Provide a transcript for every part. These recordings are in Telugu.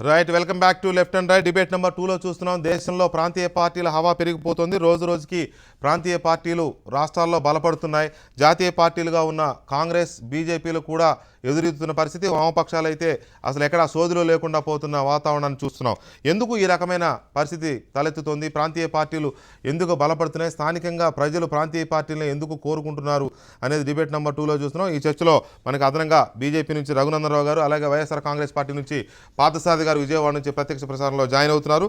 Right, welcome back to left and right. Debate number 2లో చూస్తున్నాం. దేశంలో ప్రాంతీయ పార్టీల హవా పెరిగిపోతుంది. రోజు రోజుకి ప్రాంతీయ పార్టీలు రాష్ట్రాల్లో బలపడుతున్నాయి. జాతీయ పార్టీలుగా ఉన్న కాంగ్రెస్, బీజేపీలు కూడా ఎదురెత్తుతున్న పరిస్థితి. వామపక్షాలు అయితే అసలు ఎక్కడా సోదులో లేకుండా పోతున్న వాతావరణాన్ని చూస్తున్నాం. ఎందుకు ఈ రకమైన పరిస్థితి తలెత్తుతోంది? ప్రాంతీయ పార్టీలు ఎందుకు బలపడుతున్నాయి? స్థానికంగా ప్రజలు ప్రాంతీయ పార్టీలను ఎందుకు కోరుకుంటున్నారు అనేది డిబేట్ నెంబర్ 2లో చూస్తున్నాం. ఈ చర్చలో మనకు అదనంగా బీజేపీ నుంచి రఘునందన్ రావు గారు, అలాగే వైఎస్ఆర్ కాంగ్రెస్ పార్టీ నుంచి పార్థసారథి గారు విజయవాడ నుంచి ప్రత్యక్ష ప్రసారంలో జాయిన్ అవుతున్నారు.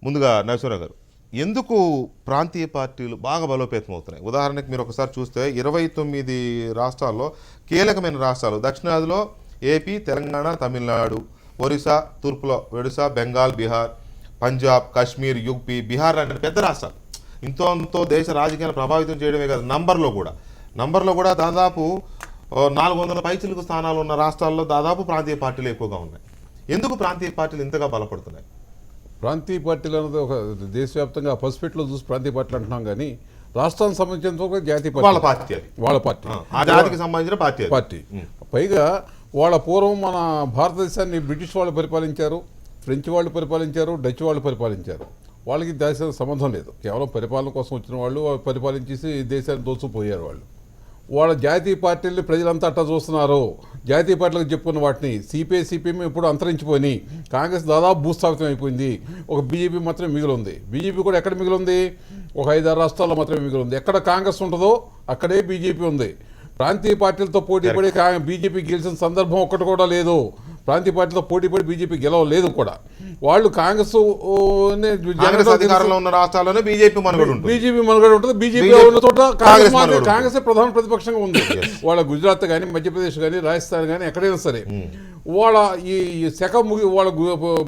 ముందుగా నరసింహరావు గారు, ఎందుకు ప్రాంతీయ పార్టీలు బాగా బలోపేతం అవుతున్నాయి? ఉదాహరణకు మీరు ఒకసారి చూస్తే 29 రాష్ట్రాల్లో కీలకమైన రాష్ట్రాలు దక్షిణాదిలో ఏపీ, తెలంగాణ, తమిళనాడు, ఒరిస్సా, తూర్పులో ఒడిశా, బెంగాల్, బీహార్, పంజాబ్, కాశ్మీర్, యూపీ, బీహార్ లాంటి పెద్ద రాష్ట్రాలు. ఇంతో దేశ రాజకీయాలను ప్రభావితం చేయడమే కాదు, నంబర్లో కూడా దాదాపు 400 పైచిలకు స్థానాలు ఉన్న రాష్ట్రాల్లో దాదాపు ప్రాంతీయ పార్టీలు ఎక్కువగా ఉన్నాయి. ఎందుకు ప్రాంతీయ పార్టీలు ఇంతగా బలపడుతున్నాయి? ప్రాంతీయ పార్టీలు అన్నది ఒక దేశవ్యాప్తంగా పసిపెట్లో చూసి ప్రాంతీయ పార్టీలు అంటున్నాం, కానీ రాష్ట్రానికి సంబంధించిన జాతీయ పార్టీ వాళ్ళ పార్టీ ఆ జాతికి సంబంధించిన పార్టీ. పైగా వాళ్ళ పూర్వం మన భారతదేశాన్ని బ్రిటిష్ వాళ్ళు పరిపాలించారు, ఫ్రెంచ్ వాళ్ళు పరిపాలించారు, డచ్ వాళ్ళు పరిపాలించారు. వాళ్ళకి దేశానికి సంబంధం లేదు, కేవలం పరిపాలన కోసం వచ్చిన వాళ్ళు పరిపాలించేసి దేశాన్ని దోచుకుపోయారు. వాళ్ళ జాతీయ పార్టీలు ప్రజలంతా అట్టా చూస్తున్నారు. జాతీయ పార్టీలకు చెప్పుకున్న వాటిని సిపిఎం ఇప్పుడు అంతరించిపోయినాయి. కాంగ్రెస్ దాదాపు భూస్థాపితం అయిపోయింది. ఒక బీజేపీ మాత్రమే మిగిలింది. బీజేపీ కూడా ఎక్కడ మిగిలింది? ఒక 5-6 రాష్ట్రాల్లో మాత్రమే మిగిలింది. ఎక్కడ కాంగ్రెస్ ఉంటుందో అక్కడే బీజేపీ ఉంది. ప్రాంతీయ పార్టీలతో పోటీపడి బీజేపీ గెలిచిన సందర్భం ఒక్కటి కూడా లేదు. ప్రాంతీయ పార్టీతో పోటీపడి బీజేపీ గెలవలేదు కూడా. వాళ్ళు కాంగ్రెస్ అధికారంలో ఉన్న రాష్ట్రాల్లోనే బీజేపీ మనుగడ ఉంటుంది. బీజేపీ ఉన్న చోట కాంగ్రెస్ ప్రధాన ప్రతిపక్షంగా ఉంది. వాళ్ళ గుజరాత్ కానీ, మధ్యప్రదేశ్ కానీ, రాజస్థాన్ కానీ ఎక్కడైనా సరే వాళ్ళ ఈ శాఖ వాళ్ళ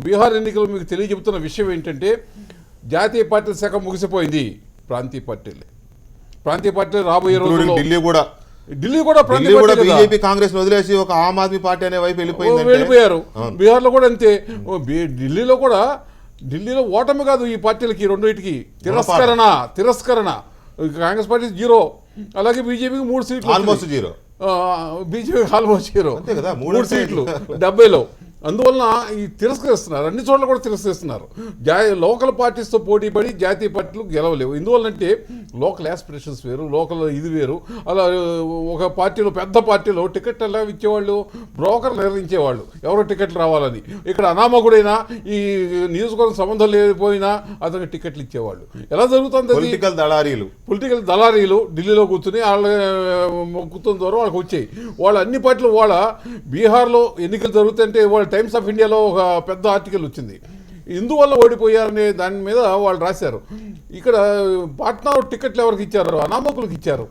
బీహార్ ఎన్నికలు మీకు తెలియజెబుతున్న విషయం ఏంటంటే, జాతీయ పార్టీల శాఖ ముగిసిపోయింది. ప్రాంతీయ పార్టీలు రాబోయే రోజుల్లో ఢిల్లీ కూడా బీజేపీ కాంగ్రెస్ వదిలేసి ఒక ఆమ్ ఆద్మీ పార్టీ అనే వైపు వెళ్ళిపోయారు. బీహార్లో కూడా అంతే. ఢిల్లీలో ఓటమి కాదు ఈ పార్టీలకి, రెండింటికి తిరస్కరణ. కాంగ్రెస్ పార్టీ 0, అలాగే బీజేపీకి 3 సీట్లు, ఆల్మోస్ట్ 0. బీజేపీకి ఆల్మోస్ట్ 0, 3 సీట్లు 70లో. అందువలన ఈ తిరస్కరిస్తున్నారు, అన్ని చోట్ల కూడా తిరస్కరిస్తున్నారు. లోకల్ పార్టీస్తో పోటీ పడి జాతీయ పార్టీలు గెలవలేవు. ఎందువల్లంటే లోకల్ యాస్పిరేషన్స్ వేరు, లోకల్ ఇది వేరు. అలా ఒక పార్టీలో, పెద్ద పార్టీలో టికెట్ ఎలా ఇచ్చేవాళ్ళు? బ్రోకర్లు నిర్ణయించేవాళ్ళు ఎవరో టికెట్లు రావాలని. ఇక్కడ అనామకుడైనా, ఈ నియోజకవర్గం సంబంధం లేకపోయినా అతనికి టికెట్లు ఇచ్చేవాళ్ళు. ఎలా జరుగుతుంది? పొలిటికల్ దళారీలు ఢిల్లీలో కూర్చుని కూర్చున్న ద్వారా వాళ్ళకి వచ్చాయి. వాళ్ళ అన్ని పార్టీలు బీహార్లో ఎన్నికలు జరుగుతుంటే వాళ్ళ టైమ్స్ ఆఫ్ ఇండియాలో ఒక పెద్ద ఆర్టికల్ వచ్చింది, ఇందువల్ల ఓడిపోయారనే దాని మీద వాళ్ళు రాశారు. ఇక్కడ పాట్నాలో టికెట్లు ఎవరికి ఇచ్చారు? అనామకులకు ఇచ్చారు.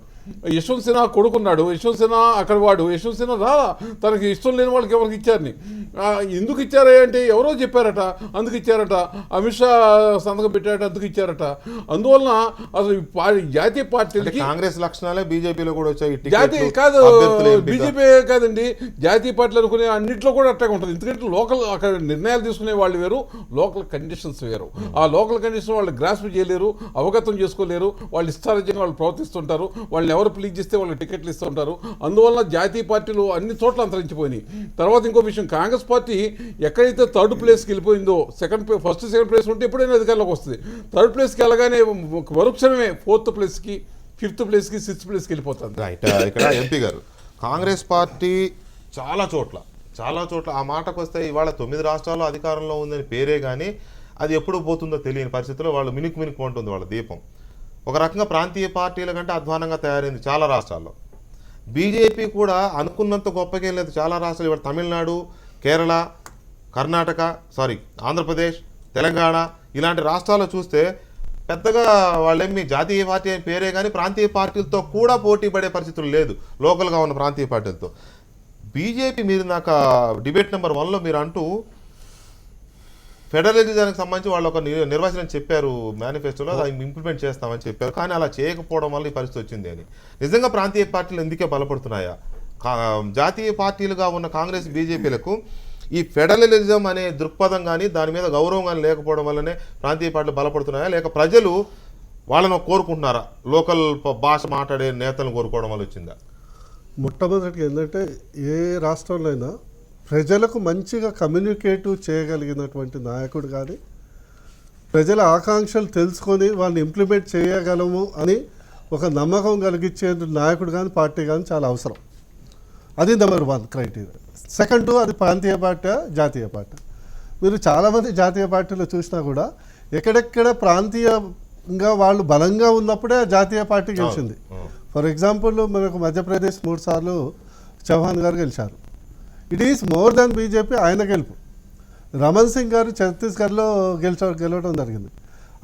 యశ్వంత్ సిన్హా కొడుకున్నాడు, యశ్వంత్ సిన్హా అక్కడ వాడు. యశ్వంత్ సిన్హా రాలా, తనకి ఇష్టం లేని వాళ్ళకి ఎవరికి ఇచ్చారని. ఎందుకు ఇచ్చారా అంటే ఎవరో చెప్పారట, అందుకు ఇచ్చారట. అమిత్ షా సంతకం పెట్టారట, అందుకు ఇచ్చారట. అందువలన అసలు జాతీయ పార్టీలకి కాంగ్రెస్ లక్షణాలే బీజేపీలో కూడా వచ్చాయి. జాతీయ కాదు, బీజేపీ కాదండి, జాతీయ పార్టీలు అనుకునే అన్నింటిలో కూడా అట్టాగా ఉంటుంది. ఎందుకంటే లోకల్ అక్కడ నిర్ణయాలు తీసుకునే వాళ్ళు వేరు, లోకల్ కండిషన్స్ వేరు. ఆ లోకల్ కండిషన్ వాళ్ళు గ్రాస్ప్ చేయలేరు, అవగతం చేసుకోలేరు. వాళ్ళు ఇష్టారాజ్యంగా వాళ్ళు ప్రవర్తిస్తుంటారు. వాళ్ళని ఎవరు ప్లీజ్ చేస్తే వాళ్ళు టికెట్లు ఇస్తూ ఉంటారు. అందువల్ల జాతీయ పార్టీలు అన్ని చోట్ల అంతరించిపోయినాయి. తర్వాత ఇంకో విషయం, కాంగ్రెస్ పార్టీ ఎక్కడైతే 3rd ప్లేస్కి వెళ్ళిపోయిందో, ఫస్ట్ సెకండ్ ప్లేస్ ఉంటే ఎప్పుడైనా అధికారంలోకి వస్తుంది. 3rd ప్లేస్కి వెళ్ళగానే మరుక్షణమే 4th ప్లేస్కి, 5th ప్లేస్కి, 6th ప్లేస్కి వెళ్ళిపోతుంది. ఇక్కడ ఎంపీ గారు, కాంగ్రెస్ పార్టీ చాలా చోట్ల ఆ మాటకు వస్తే ఇవాళ 9 రాష్ట్రాల్లో అధికారంలో ఉందని పేరే కానీ అది ఎప్పుడు పోతుందో తెలియని పరిస్థితుల్లో వాళ్ళు మినుకు ఉంటుంది వాళ్ళ దీపం. ఒక రకంగా ప్రాంతీయ పార్టీల కంటే అధ్వానంగా తయారైంది చాలా రాష్ట్రాల్లో. బీజేపీ కూడా అనుకున్నంత గొప్పగా లేదు. చాలా రాష్ట్రాలు ఇవాళ తమిళనాడు, కేరళ, కర్ణాటక, ఆంధ్రప్రదేశ్, తెలంగాణ ఇలాంటి రాష్ట్రాల్లో చూస్తే పెద్దగా వాళ్ళేమి జాతీయ పార్టీ అని పేరే కానీ ప్రాంతీయ పార్టీలతో కూడా పోటీ పడే పరిస్థితులు లేదు, లోకల్గా ఉన్న ప్రాంతీయ పార్టీలతో. బీజేపీ మీరు నాకు డిబేట్ నెంబర్ 1లో మీరు అంటూ ఫెడరలిజానికి సంబంధించి వాళ్ళు ఒక నిర్వచనం చెప్పారు మేనిఫెస్టోలో, అది ఇంప్లిమెంట్ చేస్తామని చెప్పారు. కానీ అలా చేయకపోవడం వల్ల ఈ పరిస్థితి వచ్చింది అని. నిజంగా ప్రాంతీయ పార్టీలు ఎందుకే బలపడుతున్నాయా? జాతీయ పార్టీలుగా ఉన్న కాంగ్రెస్, బీజేపీలకు ఈ ఫెడరలిజం అనే దృక్పథం కానీ దాని మీద గౌరవం కానీ లేకపోవడం వల్లనే ప్రాంతీయ పార్టీలు బలపడుతున్నాయా, లేక ప్రజలు వాళ్ళను కోరుకుంటున్నారా? లోకల్ భాష మాట్లాడే నేతలను కోరుకోవడం వల్ల వచ్చిందా? మొట్టమొదటిగా ఏంటంటే, ఏ రాష్ట్రంలో అయినా ప్రజలకు మంచిగా కమ్యూనికేట్ చేయగలిగినటువంటి నాయకుడు కానీ ప్రజల ఆకాంక్షలు తెలుసుకొని వాళ్ళని ఇంప్లిమెంట్ చేయగలము అని ఒక నమ్మకం కలిగించే నాయకుడు కానీ పార్టీ కానీ చాలా అవసరం. అది నెంబర్ 1 క్రైటీరియా. సెకండ్, అది ప్రాంతీయ పార్టీ జాతీయ పార్టీ. మీరు చాలామంది జాతీయ పార్టీలు చూసినా కూడా ఎక్కడెక్కడ ప్రాంతీయంగా వాళ్ళు బలంగా ఉన్నప్పుడే జాతీయ పార్టీ గెలిచింది. ఫర్ ఎగ్జాంపుల్ మనకు మధ్యప్రదేశ్ 3 సార్లు చౌహాన్ గారు గెలిచారు. It is more than BJP, ఆయన గెలుపు. రమణ్ సింగ్ గారు ఛత్తీస్గఢ్లో గెలవడం జరిగింది.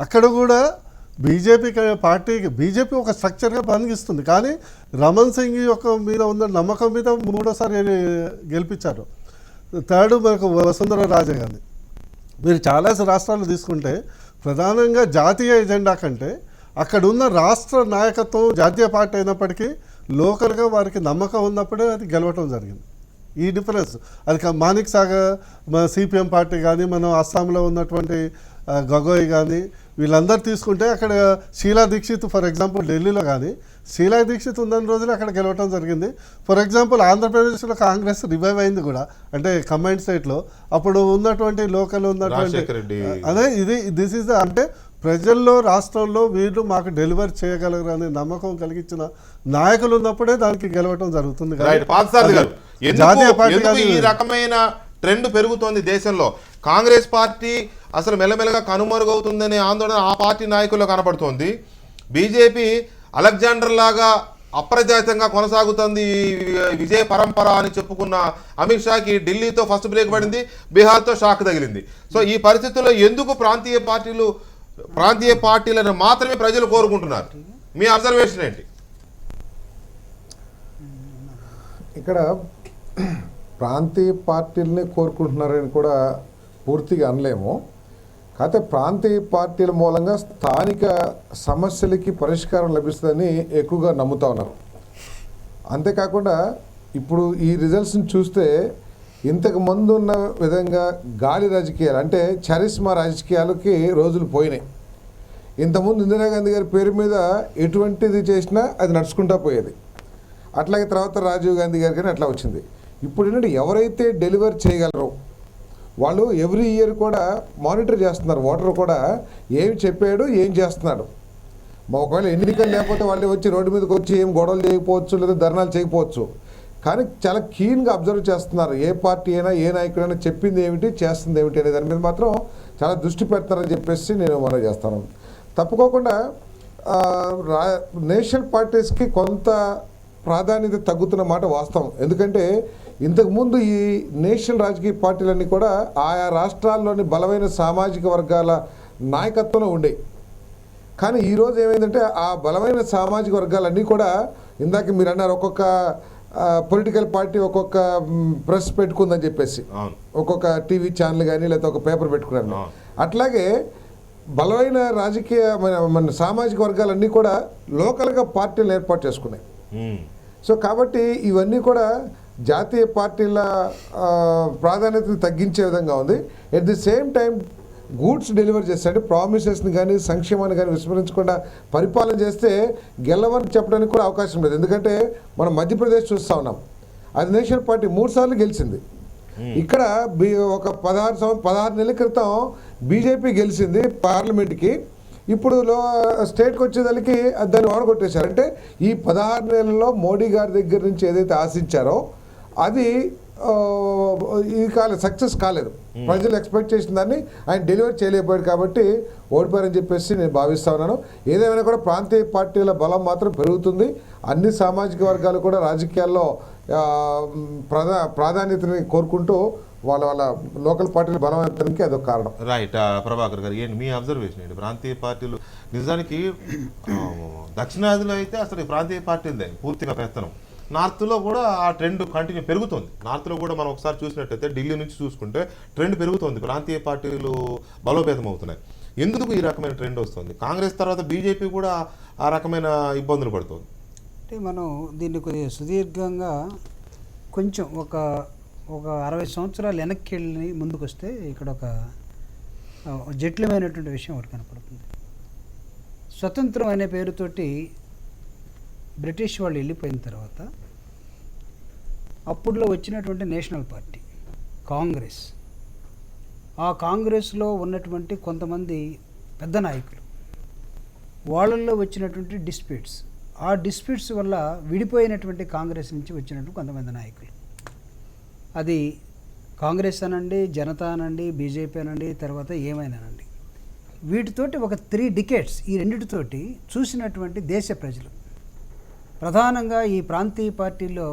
అక్కడ కూడా బీజేపీ పార్టీకి బీజేపీ ఒక స్ట్రక్చర్గా పనిగిస్తుంది, కానీ రమణ్ సింగ్ యొక్క మీద ఉన్న నమ్మకం మీద 3వ సారి గెలిపించారు. థర్డ్ మనకు వసుంధర రాజే గారిని. మీరు చాలా రాష్ట్రాలు తీసుకుంటే ప్రధానంగా జాతీయ ఎజెండా కంటే అక్కడ ఉన్న రాష్ట్ర నాయకత్వం జాతీయ పార్టీ అయినప్పటికీ లోకల్గా వారికి నమ్మకం ఉన్నప్పుడే అది గెలవటం జరిగింది. ఈ డిఫరెన్స్ అది మాణిక్ సాగర్ మన సిపిఎం పార్టీ కానీ, మనం అస్సాంలో ఉన్నటువంటి గగోయ్ కానీ, వీళ్ళందరూ తీసుకుంటే అక్కడ షీలా దీక్షిత్ ఫర్ ఎగ్జాంపుల్ ఢిల్లీలో కానీ షీలా దీక్షిత్ ఉన్న రోజులు అక్కడ గెలవటం జరిగింది. ఫర్ ఎగ్జాంపుల్ ఆంధ్రప్రదేశ్లో కాంగ్రెస్ రివైవ్ అయింది కూడా, అంటే కంబైన్డ్ స్టేట్లో అప్పుడు ఉన్నటువంటి లోకల్ ఉన్నటువంటి అదే దిస్ ఈజ్ అంటే ప్రజల్లో రాష్ట్రంలో వీళ్ళు మాకు డెలివర్ చేయగలరు అనే నమ్మకం కలిగించిన నాయకులు ఉన్నప్పుడే దానికి గెలవటం జరుగుతుంది. జాతీయ పార్టీ ఈ రకమైన ట్రెండ్ పెరుగుతోంది దేశంలో. కాంగ్రెస్ పార్టీ అసలు మెల్లమెల్లగా కనుమరుగవుతుందనే ఆందోళన ఆ పార్టీ నాయకుల్లో కనపడుతోంది. బీజేపీ అలెగ్జాండర్ లాగా అప్రజాతంగా కొనసాగుతుంది విజయ పరంపర అని చెప్పుకున్న అమిత్ షాకి ఢిల్లీతో ఫస్ట్ బ్రేక్ పడింది, బీహార్తో షాక్ తగిలింది. సో ఈ పరిస్థితుల్లో ఎందుకు ప్రాంతీయ పార్టీలను మాత్రమే ప్రజలు కోరుకుంటున్నారు? మీ అబ్జర్వేషన్ ఏంటి? ఇక్కడ ప్రాంతీయ పార్టీలని కోరుకుంటున్నారని కూడా పూర్తిగా అనలేము. కాకపోతే ప్రాంతీయ పార్టీల మూలంగా స్థానిక సమస్యలకి పరిష్కారం లభిస్తుందని ఎక్కువగా నమ్ముతా ఉన్నారు. అంతేకాకుండా ఇప్పుడు ఈ రిజల్ట్స్ని చూస్తే ఇంతకు ముందు ఉన్న విధంగా గాలి రాజకీయాలు అంటే చరిస్మా రాజకీయాలకి రోజులు పోయినాయి. ఇంతకుముందు ఇందిరాగాంధీ గారి పేరు మీద ఎటువంటిది చేసినా అది నడుచుకుంటా పోయేది. అట్లాగే తర్వాత రాజీవ్ గాంధీ గారి కానీ అట్లా వచ్చింది. ఇప్పుడు ఏంటంటే ఎవరైతే డెలివర్ చేయగలరో వాళ్ళు ఎవ్రీ ఇయర్ కూడా మానిటర్ చేస్తున్నారు. ఓటర్ కూడా ఏమి చెప్పాడు, ఏం చేస్తున్నాడు. ఒకవేళ ఎన్నికలు లేకపోతే వాళ్ళు వచ్చి రోడ్డు మీదకి వచ్చి ఏం గొడవలు చేయకపోవచ్చు, లేదా ధర్నాలు చేయకపోవచ్చు, కానీ చాలా కీన్గా అబ్జర్వ్ చేస్తున్నారు. ఏ పార్టీ అయినా ఏ నాయకుడైనా చెప్పింది ఏమిటి, చేస్తుంది ఏమిటి అనే దాని మీద మాత్రం చాలా దృష్టి పెడతారని చెప్పేసి నేను మనం చేస్తాను. తప్పుకోకుండా నేషనల్ పార్టీస్కి కొంత ప్రాధాన్యత తగ్గుతున్న మాట వాస్తవం. ఎందుకంటే ఇంతకుముందు ఈ నేషనల్ రాజకీయ పార్టీలన్నీ కూడా ఆయా రాష్ట్రాల్లోని బలమైన సామాజిక వర్గాల నాయకత్వంలో ఉండేవి. కానీ ఈరోజు ఏమైందంటే ఆ బలమైన సామాజిక వర్గాలన్నీ కూడా ఇందాక మీరు అన్నారు ఒక్కొక్క పొలిటికల్ పార్టీ ఒక్కొక్క ప్రెస్ పెట్టుకుందని చెప్పేసి, ఒక్కొక్క టీవీ ఛానల్ కానీ లేదా ఒక పేపర్ పెట్టుకున్నారు. అట్లాగే బలమైన రాజకీయ మన సామాజిక వర్గాలన్నీ కూడా లోకల్గా పార్టీలను ఏర్పాటు చేసుకున్నాయి. సో కాబట్టి ఇవన్నీ కూడా జాతీయ పార్టీల ప్రాధాన్యతను తగ్గించే విధంగా ఉంది. At the same time goods deliver చేస్తే అంటే ప్రామిసెస్ని కానీ సంక్షేమాన్ని కానీ విస్మరించకుండా పరిపాలన చేస్తే గెలవని చెప్పడానికి కూడా అవకాశం లేదు. ఎందుకంటే మనం మధ్యప్రదేశ్ చూస్తూ ఉన్నాం, అది నేషనల్ పార్టీ 3 సార్లు గెలిచింది. ఇక్కడ ఒక 16 నెలల క్రితం బీజేపీ గెలిచింది పార్లమెంట్కి. ఇప్పుడు స్టేట్కి వచ్చేదానికి దాన్ని ఓడగొట్టేశారు. అంటే ఈ 16 నెలల్లో మోడీ గారి దగ్గర నుంచి ఏదైతే ఆశించారో అది సక్సెస్ కాలేదు. ప్రజలు ఎక్స్పెక్ట్ చేసిన దాన్ని ఆయన డెలివర్ చేయలేకపోయాడు కాబట్టి ఓడిపోయారని చెప్పేసి నేను భావిస్తా ఉన్నాను. ఏదేమైనా కూడా ప్రాంతీయ పార్టీల బలం మాత్రం పెరుగుతుంది. అన్ని సామాజిక వర్గాలు కూడా రాజకీయాల్లో ప్రాధాన్యతని కోరుకుంటూ వాళ్ళ లోకల్ పార్టీల బలవంతానికి అదొక కారణం. రైట్. ప్రభాకర్ గారు ఏంటి మీ అబ్జర్వేషన్ ఏంటి? ప్రాంతీయ పార్టీలు నిజానికి దక్షిణాదిలో అయితే అసలు ప్రాంతీయ పార్టీలదే పూర్తిగా పెత్తనం. నార్త్లో కూడా ఆ ట్రెండ్ కంటిన్యూ పెరుగుతుంది. నార్త్లో కూడా మనం ఒకసారి చూసినట్టయితే ఢిల్లీ నుంచి చూసుకుంటే ట్రెండ్ పెరుగుతుంది, ప్రాంతీయ పార్టీలు బలోపేతం అవుతున్నాయి. ఎందుకు ఈ రకమైన ట్రెండ్ వస్తుంది? కాంగ్రెస్ తర్వాత బీజేపీ కూడా ఆ రకమైన ఇబ్బందులు పడుతుంది. అంటే మనం దీన్ని కొద్దిగా సుదీర్ఘంగా కొంచెం ఒక 60 సంవత్సరాలు వెనక్కి వెళ్ళి ముందుకు వస్తే ఇక్కడ ఒక జటిలమైనటువంటి విషయం ఒకటి కనపడుతుంది. స్వతంత్రం అనే పేరుతోటి బ్రిటిష్ వాళ్ళు వెళ్ళిపోయిన తర్వాత అప్పుడులో వచ్చినటువంటి నేషనల్ పార్టీ కాంగ్రెస్. ఆ కాంగ్రెస్లో ఉన్నటువంటి కొంతమంది పెద్ద నాయకులు, వాళ్ళల్లో వచ్చినటువంటి డిస్ప్యూట్స్, ఆ డిస్ప్యూట్స్ వల్ల విడిపోయినటువంటి కాంగ్రెస్ నుంచి వచ్చినటువంటి కొంతమంది నాయకులు, అది కాంగ్రెస్ అనండి, జనతా అనండి, బీజేపీ అనండి, తర్వాత ఏమైనానండి, వీటితోటి ఒక 3 decades ఈ రెండిటితోటి చూసినటువంటి దేశ ప్రజలు, ప్రధానంగా ఈ ప్రాంతీయ పార్టీలో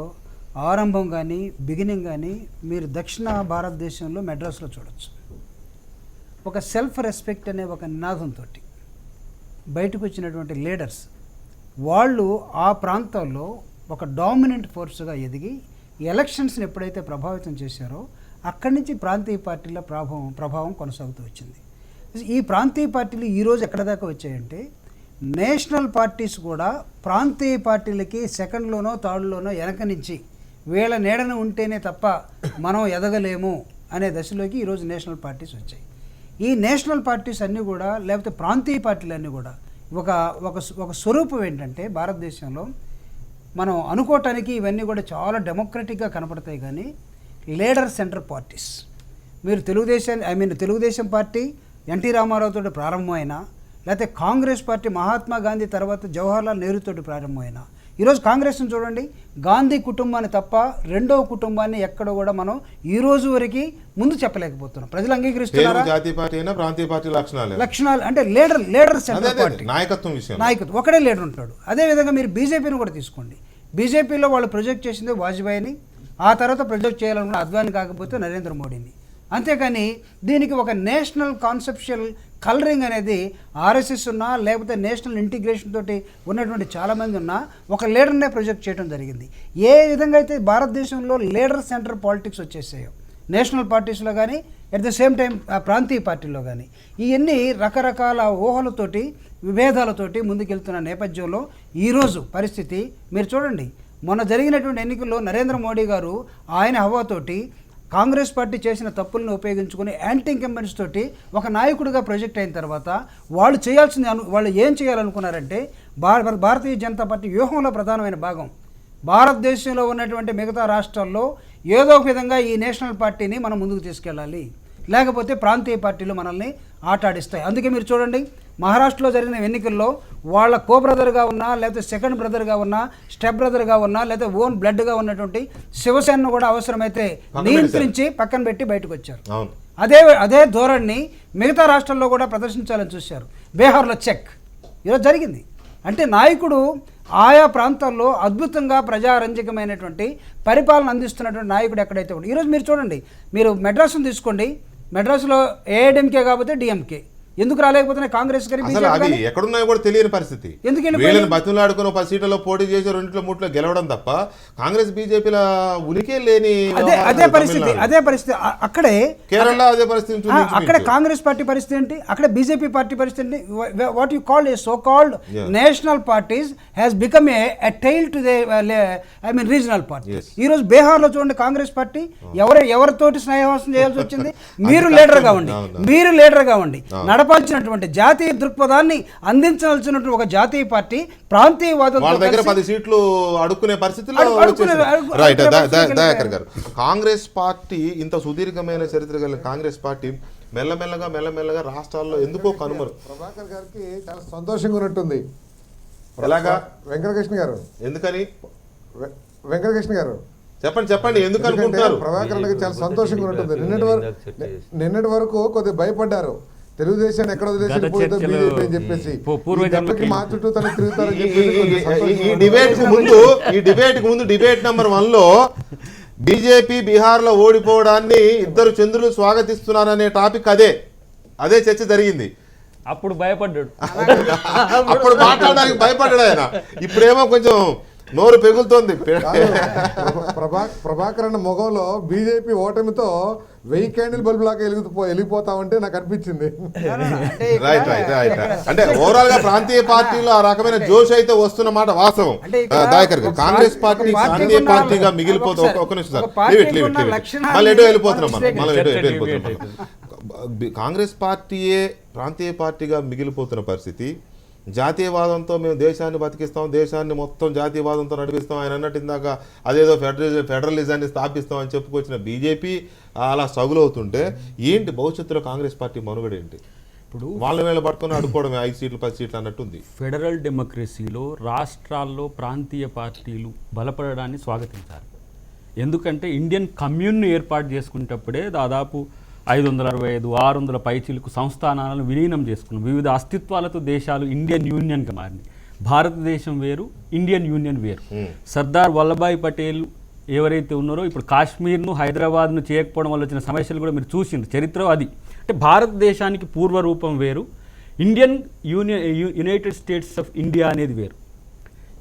ఆరంభం కానీ బిగినింగ్ కానీ మీరు దక్షిణ భారతదేశంలో మెడ్రాస్లో చూడొచ్చు. ఒక సెల్ఫ్ రెస్పెక్ట్ అనే ఒక నినాదంతో బయటకు వచ్చినటువంటి లీడర్స్, వాళ్ళు ఆ ప్రాంతాల్లో ఒక డామినెంట్ ఫోర్స్గా ఎదిగి ఎలక్షన్స్ని ఎప్పుడైతే ప్రభావితం చేశారో అక్కడి నుంచి ప్రాంతీయ పార్టీల ప్రభావం కొనసాగుతూ వచ్చింది. ఈ ప్రాంతీయ పార్టీలు ఈరోజు ఎక్కడ దాకా వచ్చాయంటే నేషనల్ పార్టీస్ కూడా ప్రాంతీయ పార్టీలకి సెకండ్లోనో థర్డ్లోనో వెనక నుంచి వీళ్ళ నీడన ఉంటేనే తప్ప మనం ఎదగలేము అనే దశలోకి ఈరోజు నేషనల్ పార్టీస్ వచ్చాయి. ఈ నేషనల్ పార్టీస్ అన్నీ కూడా, లేకపోతే ప్రాంతీయ పార్టీలన్నీ కూడా ఒక స్వరూపం ఏంటంటే, భారతదేశంలో మనం అనుకోవటానికి ఇవన్నీ కూడా చాలా డెమోక్రటిక్గా కనపడతాయి, కానీ లీడర్ సెంటర్ పార్టీస్. మీరు తెలుగుదేశం పార్టీ ఎన్టీ రామారావుతో ప్రారంభమైన, లేకపోతే కాంగ్రెస్ పార్టీ మహాత్మా గాంధీ తర్వాత జవహర్లాల్ నెహ్రూతో ప్రారంభమైన, ఈరోజు కాంగ్రెస్ని చూడండి, గాంధీ కుటుంబాన్ని తప్ప రెండవ కుటుంబాన్ని ఎక్కడ కూడా మనం ఈ రోజు వరకు ముందు చెప్పలేకపోతున్నాం. ప్రజలు అంగీకరిస్తున్నారా? జాతీయ పార్టీ అయినా ప్రాంతీయ పార్టీ లక్షణాలు అంటే లీడర్ సెంటర్ పార్టీ, నాయకత్వం ఒకడే లీడర్ ఉంటాడు. అదేవిధంగా మీరు బీజేపీని కూడా తీసుకోండి. బీజేపీలో వాళ్ళు ప్రొజెక్ట్ చేసింది వాజ్పేయిని, ఆ తర్వాత ప్రొజెక్ట్ చేయాలనుకున్న అద్వానీ, కాకపోతే నరేంద్ర మోడీని. అంతేకాని దీనికి ఒక నేషనల్ కాన్సెప్షువల్ కలరింగ్ అనేది ఆర్ఎస్ఎస్ ఉన్నా, లేకపోతే నేషనల్ ఇంటిగ్రేషన్ తోటి ఉన్నటువంటి చాలామంది ఉన్నా ఒక లీడర్నే ప్రొజెక్ట్ చేయడం జరిగింది. ఏ విధంగా అయితే భారతదేశంలో లీడర్ సెంటర్ పాలిటిక్స్ వచ్చేసాయో నేషనల్ పార్టీస్లో కానీ, అట్ ద సేమ్ టైం ప్రాంతీయ పార్టీల్లో కానీ, ఇవన్నీ రకరకాల ఊహలతోటి విభేదాలతోటి ముందుకెళ్తున్న నేపథ్యంలో ఈరోజు పరిస్థితి మీరు చూడండి. మొన్న జరిగినటువంటి ఎన్నికల్లో నరేంద్ర మోడీ గారు ఆయన హవాతోటి కాంగ్రెస్ పార్టీ చేసిన తప్పులను ఉపయోగించుకొని యాంటీ ఇన్కంబెన్స్ తోటి ఒక నాయకుడిగా ప్రొజెక్ట్ అయిన తర్వాత వాళ్ళు ఏం చేయాలనుకున్నారంటే, భారతీయ జనతా పార్టీ వ్యూహంలో ప్రధానమైన భాగం భారతదేశంలో ఉన్నటువంటి మిగతా రాష్ట్రాల్లో ఏదో ఒక విధంగా ఈ నేషనల్ పార్టీని మనం ముందుకు తీసుకెళ్ళాలి, లేకపోతే ప్రాంతీయ పార్టీలు మనల్ని ఆటాడిస్తాయి. అందుకే మీరు చూడండి, మహారాష్ట్రలో జరిగిన ఎన్నికల్లో వాళ్ళ కో బ్రదర్గా ఉన్నా, లేకపోతే సెకండ్ బ్రదర్గా ఉన్నా, స్టెప్ బ్రదర్గా ఉన్నా, లేకపోతే ఓన్ బ్లడ్గా ఉన్నటువంటి శివసేనను కూడా అవసరమైతే నియంత్రించి పక్కన పెట్టి బయటకు వచ్చారు. అదే ధోరణిని మిగతా రాష్ట్రాల్లో కూడా ప్రదర్శించాలని చూశారు. బీహార్లో చెక్ ఈరోజు జరిగింది. అంటే నాయకుడు ఆయా ప్రాంతాల్లో అద్భుతంగా ప్రజారంజకమైనటువంటి పరిపాలన అందిస్తున్నటువంటి నాయకుడు ఎక్కడైతే ఉంటాడు. ఈరోజు మీరు చూడండి, మీరు మెడ్రాస్ను తీసుకోండి, మెడ్రాస్లో ఏఐడిఎంకే కాకపోతే డిఎంకే ఎందుకు రాలేకపోతున్నాయి? కాంగ్రెస్ అది ఎక్కడున్నాయో కూడా తెలియని పరిస్థితి. వీళ్ళని బతులాడుకుని 10 సీట్లలో పోటీ చేసి 2 3 గెలవడం తప్ప కాంగ్రెస్ బీజేపీల ఉనికే లేని అదే పరిస్థితి. అక్కడే కేరళ అదే పరిస్థితి. అక్కడ కాంగ్రెస్ పార్టీ పరిస్థితి ఏంటి? అక్కడ బీజేపీ పార్టీ పరిస్థితి ఏంటి? What you called a so called national parties has become a tail to the regional party. ఈ రోజు బీహార్లో చూడండి, కాంగ్రెస్ పార్టీ ఎవరితోటి స్నేహవాసం చేయాల్సి వచ్చింది? మీరు లీడర్గా ఉండి నడపాల్సినటువంటి జాతీయ దృక్పథాన్ని అందించాల్సినటువంటి ఒక జాతీయ పార్టీ ప్రాంతీయవాదులతో వాళ్ళ దగ్గర 10 సీట్లు అడుక్కునే పరిస్థితిలో దయాకర్ గారు, కాంగ్రెస్ పార్టీ ఇంత సుదీర్ఘమైన చరిత్ర గల కాంగ్రెస్ పార్టీ మెల్లమెల్లగా రాష్ట్రాల్లో ఎందుకో కనుమరు. ప్రభాకర్ గారికి చాలా సంతోషంగా ఉన్నట్టుంది. ఎలాగా వెంకటకృష్ణ గారు? ఎందుకని? వెంకటకృష్ణ గారు చెప్పండి ఎందుకు అనుకుంటున్నారు? ప్రభాకర్ గారికి చాలా సంతోషంగా ఉంటుంది. నిన్నటి వరకు కొద్దిగా భయపడ్డారు, తెలుగుదేశాన్ని ఎక్కడ వదిలేసి బీజేపీ అని చెప్పేసి మా చుట్టూ తను తిరుగుతారని చెప్పేసి. ఈ డిబేట్ ముందు డిబేట్ నెంబర్ 1లో బీజేపీ బీహార్లో ఓడిపోవడాన్ని ఇద్దరు చంద్రులు స్వాగతిస్తున్నారనే టాపిక్ అదే చర్చ జరిగింది. అప్పుడు భయపడ్డాడు, అప్పుడు మాట్లాడడానికి భయపడ్డాడు ఆయన. ఇప్పుడేమో కొంచెం నోరు పెగులుతోంది. ప్రభాకర్ అన్న మొగంలో బీజేపీ ఓటమితో 1000 క్యాండిల్ బల్బ్ లాగా వెళ్ళిపోతామంటే నాకు అనిపించింది. రైట్. అంటే ఓవరాల్ గా ప్రాంతీయ పార్టీలో ఆ రకమైన జోష్ అయితే వస్తున్న మాట వాస్తవం. దయాకర్ గారు, కాంగ్రెస్ పార్టీ ప్రాంతీయ పార్టీగా మిగిలిపోతుంది. ఒక నిమిషం సార్, మళ్ళీ ఎటు వెళ్ళిపోతున్నాం కాంగ్రెస్ పార్టీయే ప్రాంతీయ పార్టీగా మిగిలిపోతున్న పరిస్థితి. జాతీయవాదంతో మేము దేశాన్ని బతికిస్తాం, దేశాన్ని మొత్తం జాతీయవాదంతో నడిపిస్తాం, ఆయన అన్నట్టు ఇందాక అదేదో ఫెడరలిజాన్ని స్థాపిస్తాం అని చెప్పుకొచ్చిన బీజేపీ అలా స్ట్రగుల్ అవుతుంటే ఏంటి భవిష్యత్తులో కాంగ్రెస్ పార్టీ మనుగడ ఏంటి? ఇప్పుడు వాళ్ళ వేళ పట్టుకొని అడుక్కోవడమే 5 సీట్లు 10 సీట్లు అన్నట్టుంది. ఫెడరల్ డెమోక్రసీలో రాష్ట్రాల్లో ప్రాంతీయ పార్టీలు బలపడడాన్ని స్వాగతించాలి. ఎందుకంటే ఇండియన్ కమ్యూన్ను ఏర్పాటు చేసుకునేటప్పుడే దాదాపు 565 600 పైచీలకు సంస్థానాలను విలీనం చేసుకున్నాం. వివిధ అస్తిత్వాలతో దేశాలు ఇండియన్ యూనియన్గా మారింది. భారతదేశం వేరు, ఇండియన్ యూనియన్ వేరు. సర్దార్ వల్లభాయ్ పటేల్ ఎవరైతే ఉన్నారో ఇప్పుడు కాశ్మీర్ను హైదరాబాద్ను చేయకపోవడం వల్ల వచ్చిన సమస్యలు కూడా మీరు చూసిండ్రు. చరిత్ర అది. అంటే భారతదేశానికి పూర్వరూపం వేరు, Indian United states of India అనేది వేరు.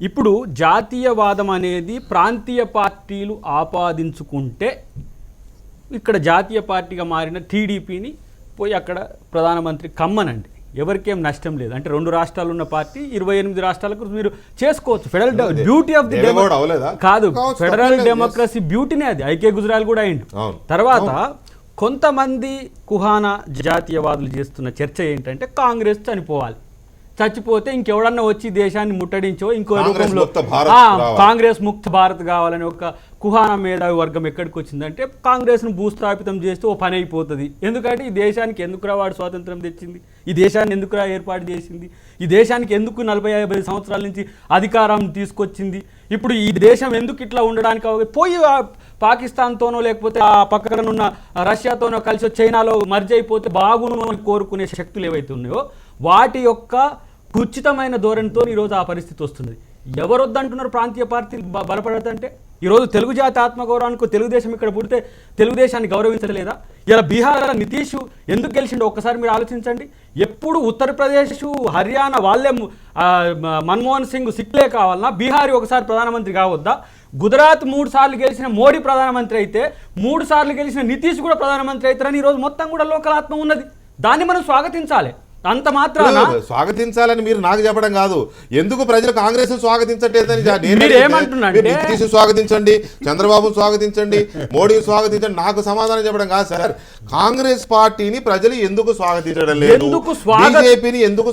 ఇప్పుడు జాతీయవాదం అనేది ప్రాంతీయ పార్టీలు ఆపాదించుకుంటే ఇక్కడ జాతీయ పార్టీగా మారిన టీడీపీని పోయి అక్కడ ప్రధానమంత్రి కమ్మనండి, ఎవరికేం నష్టం లేదు. అంటే 2 రాష్ట్రాలు ఉన్న పార్టీ 28 రాష్ట్రాలకు మీరు చేసుకోవచ్చు. ఫెడరల్ బ్యూటీ ఆఫ్ ది కాదు, ఫెడరల్ డెమోక్రసీ బ్యూటీనే అది. ఐకే గుజరాల్ కూడా అయింది. తర్వాత కొంతమంది కుహానా జాతీయవాదులు చేస్తున్న చర్చ ఏంటంటే కాంగ్రెస్ చనిపోవాలి, చచ్చిపోతే ఇంకెవడన్నా వచ్చి దేశాన్ని ముట్టడించో ఇంకో రూపంలో కాంగ్రెస్ ముక్త భారత్ కావాలని ఒక కుహానా మేధావి వర్గం ఎక్కడికి వచ్చిందంటే కాంగ్రెస్ను భూస్థాపితం చేస్తే ఓ పని అయిపోతుంది. ఎందుకంటే ఈ దేశానికి ఎందుకురా వాడు స్వాతంత్రం తెచ్చింది, ఈ దేశాన్ని ఎందుకురా ఏర్పాటు చేసింది, ఈ దేశానికి ఎందుకు 40-50 సంవత్సరాల నుంచి అధికారం తీసుకొచ్చింది, ఇప్పుడు ఈ దేశం ఎందుకు ఇట్లా ఉండడానికి పోయి పాకిస్తాన్తోనో లేకపోతే ఆ పక్కనున్న రష్యాతోనో కలిసి చైనాలో మర్జ్ అయిపోతే బాగును అని కోరుకునే శక్తులు ఏవైతే ఉన్నాయో వాటి యొక్క కుచితమైన ధోరణితో ఈరోజు ఆ పరిస్థితి వస్తుంది. ఎవరు వద్దంటున్నారు ప్రాంతీయ పార్టీలు బలపడదంటే? ఈరోజు తెలుగు జాతి ఆత్మగౌరవానికి తెలుగుదేశం ఇక్కడ పుడితే తెలుగుదేశాన్ని గౌరవించలేదా? ఇలా బీహార్ నితీష్ ఎందుకు గెలిచిండో ఒక్కసారి మీరు ఆలోచించండి. ఎప్పుడు ఉత్తరప్రదేశ్ హర్యానా వాళ్ళే మన్మోహన్ సింగ్ సిక్లే కావాలన్నా బీహారీ ఒకసారి ప్రధానమంత్రి కావద్దా? గుజరాత్ 3 సార్లు గెలిచిన మోడీ ప్రధానమంత్రి అయితే 3 సార్లు గెలిచిన నితీష్ కూడా ప్రధానమంత్రి అవుతారని ఈరోజు మొత్తం కూడా లోకల్ ఆత్మ ఉన్నది. దాన్ని మనం స్వాగతించాలి. అంత మాత్రాన స్వాగతించాలని మీరు నాకు చెప్పడం కాదు, ఎందుకు ప్రజలు కాంగ్రెస్ స్వాగతించట్లేదని నితీష్ స్వాగతించండి, చంద్రబాబు స్వాగతించండి, మోడీ స్వాగతించండి, నాకు సమాధానం చెప్పడం కాదు సార్. కాంగ్రెస్ పార్టీని ప్రజలు ఎందుకు స్వాగతించడం లేదు, బీజేపీని ఎందుకు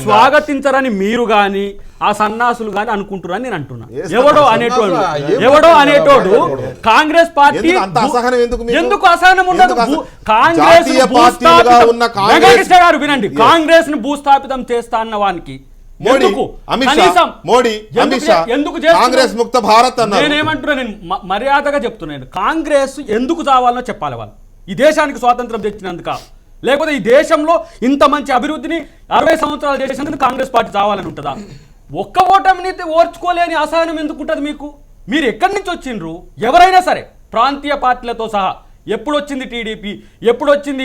స్వాగతించరని మీరు గాని ఆ సన్నాసులు గాని అనుకుంటున్నారని నేను అంటున్నా. ఎవడో అనేటోడు కాంగ్రెస్ పార్టీ ఎందుకు అసహనం ఉండదు? కాంగ్రెస్ గారు వినండి, కాంగ్రెస్ ను భూస్థాపితం చేస్తా అన్న వానికి నేనేమంటున్నా, నేను మర్యాదగా చెప్తున్నాను, కాంగ్రెస్ ఎందుకు చావాలనో చెప్పాలి. వాళ్ళు ఈ దేశానికి స్వాతంత్రం తెచ్చినందుక, లేకపోతే ఈ దేశంలో ఇంత మంచి అభివృద్ధిని 60 సంవత్సరాలు చేసినందుకు కాంగ్రెస్ పార్టీ చావాలని ఉంటుందా? ఒక్క ఓటమిని ఓర్చుకోలేని అసహనం ఎందుకు ఉంటుంది మీకు? మీరు ఎక్కడి నుంచి వచ్చిండ్రు? ఎవరైనా సరే ప్రాంతీయ పార్టీలతో సహా ఎప్పుడు వచ్చింది టీడీపీ, ఎప్పుడు వచ్చింది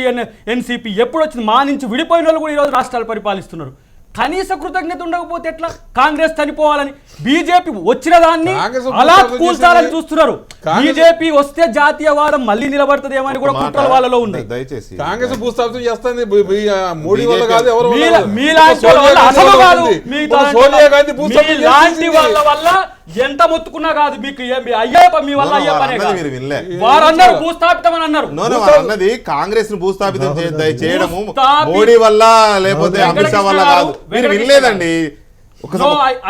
ఎన్సీపీ, ఎప్పుడు వచ్చింది మా నుంచి విడిపోయిన వాళ్ళు కూడా ఈరోజు రాష్ట్రాలు పరిపాలిస్తున్నారు. కనీస కృతజ్ఞత ఉండకపోతే ఎట్లా? కాంగ్రెస్ చనిపోవాలని బీజేపీ వచ్చిన దాన్ని అలా కూల్చాలని చూస్తున్నారు. బీజేపీ వస్తే జాతీయవాదం మళ్ళీ నిలబడుతుందేమని కూడా కుట్రల వాళ్ళలో ఉంది. దయచేసి కాంగ్రెస్ భూస్థాపితం చేస్తుంది మోడీ వల్ల కాదు, ఎవరు మీలాంటి వాళ్ళ వల్ల ఎంత మొత్తుకున్నా కాదు. మీకు అయ్యప్ప మీ వల్ల వారన్నారు భూస్థాపితం అని అన్నారు. అన్నది కాంగ్రెస్ ను భూస్థాపితం చేయడము మోడీ వల్ల లేకపోతే అమిత్ షా వల్ల కాదు. మీరు వినలేదండి.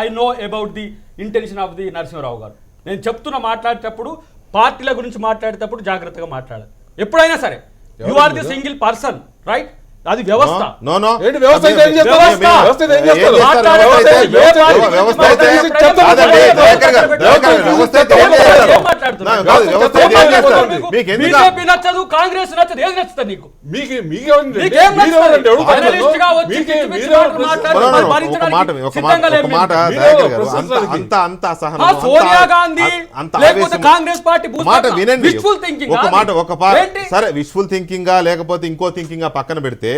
I know about the intention of the Narasimha Rao గారు. నేను చెప్తున్నా, మాట్లాడేటప్పుడు పార్టీల గురించి మాట్లాడేటప్పుడు జాగ్రత్తగా మాట్లాడాలి. ఎప్పుడైనా సరే you are the single person, right? అది వ్యవస్థ. బీజేపీ నచ్చదు, కాంగ్రెస్ నచ్చదు, ఏది నచ్చుతుంది నీకు? సోనియా గాంధీ లేకపోతే కాంగ్రెస్ పార్టీ విష్ఫుల్ థింకింగ్, సరే విష్ఫుల్ థింకింగ్ లేకపోతే ఇంకో థింకింగ్ పక్కన పెడితే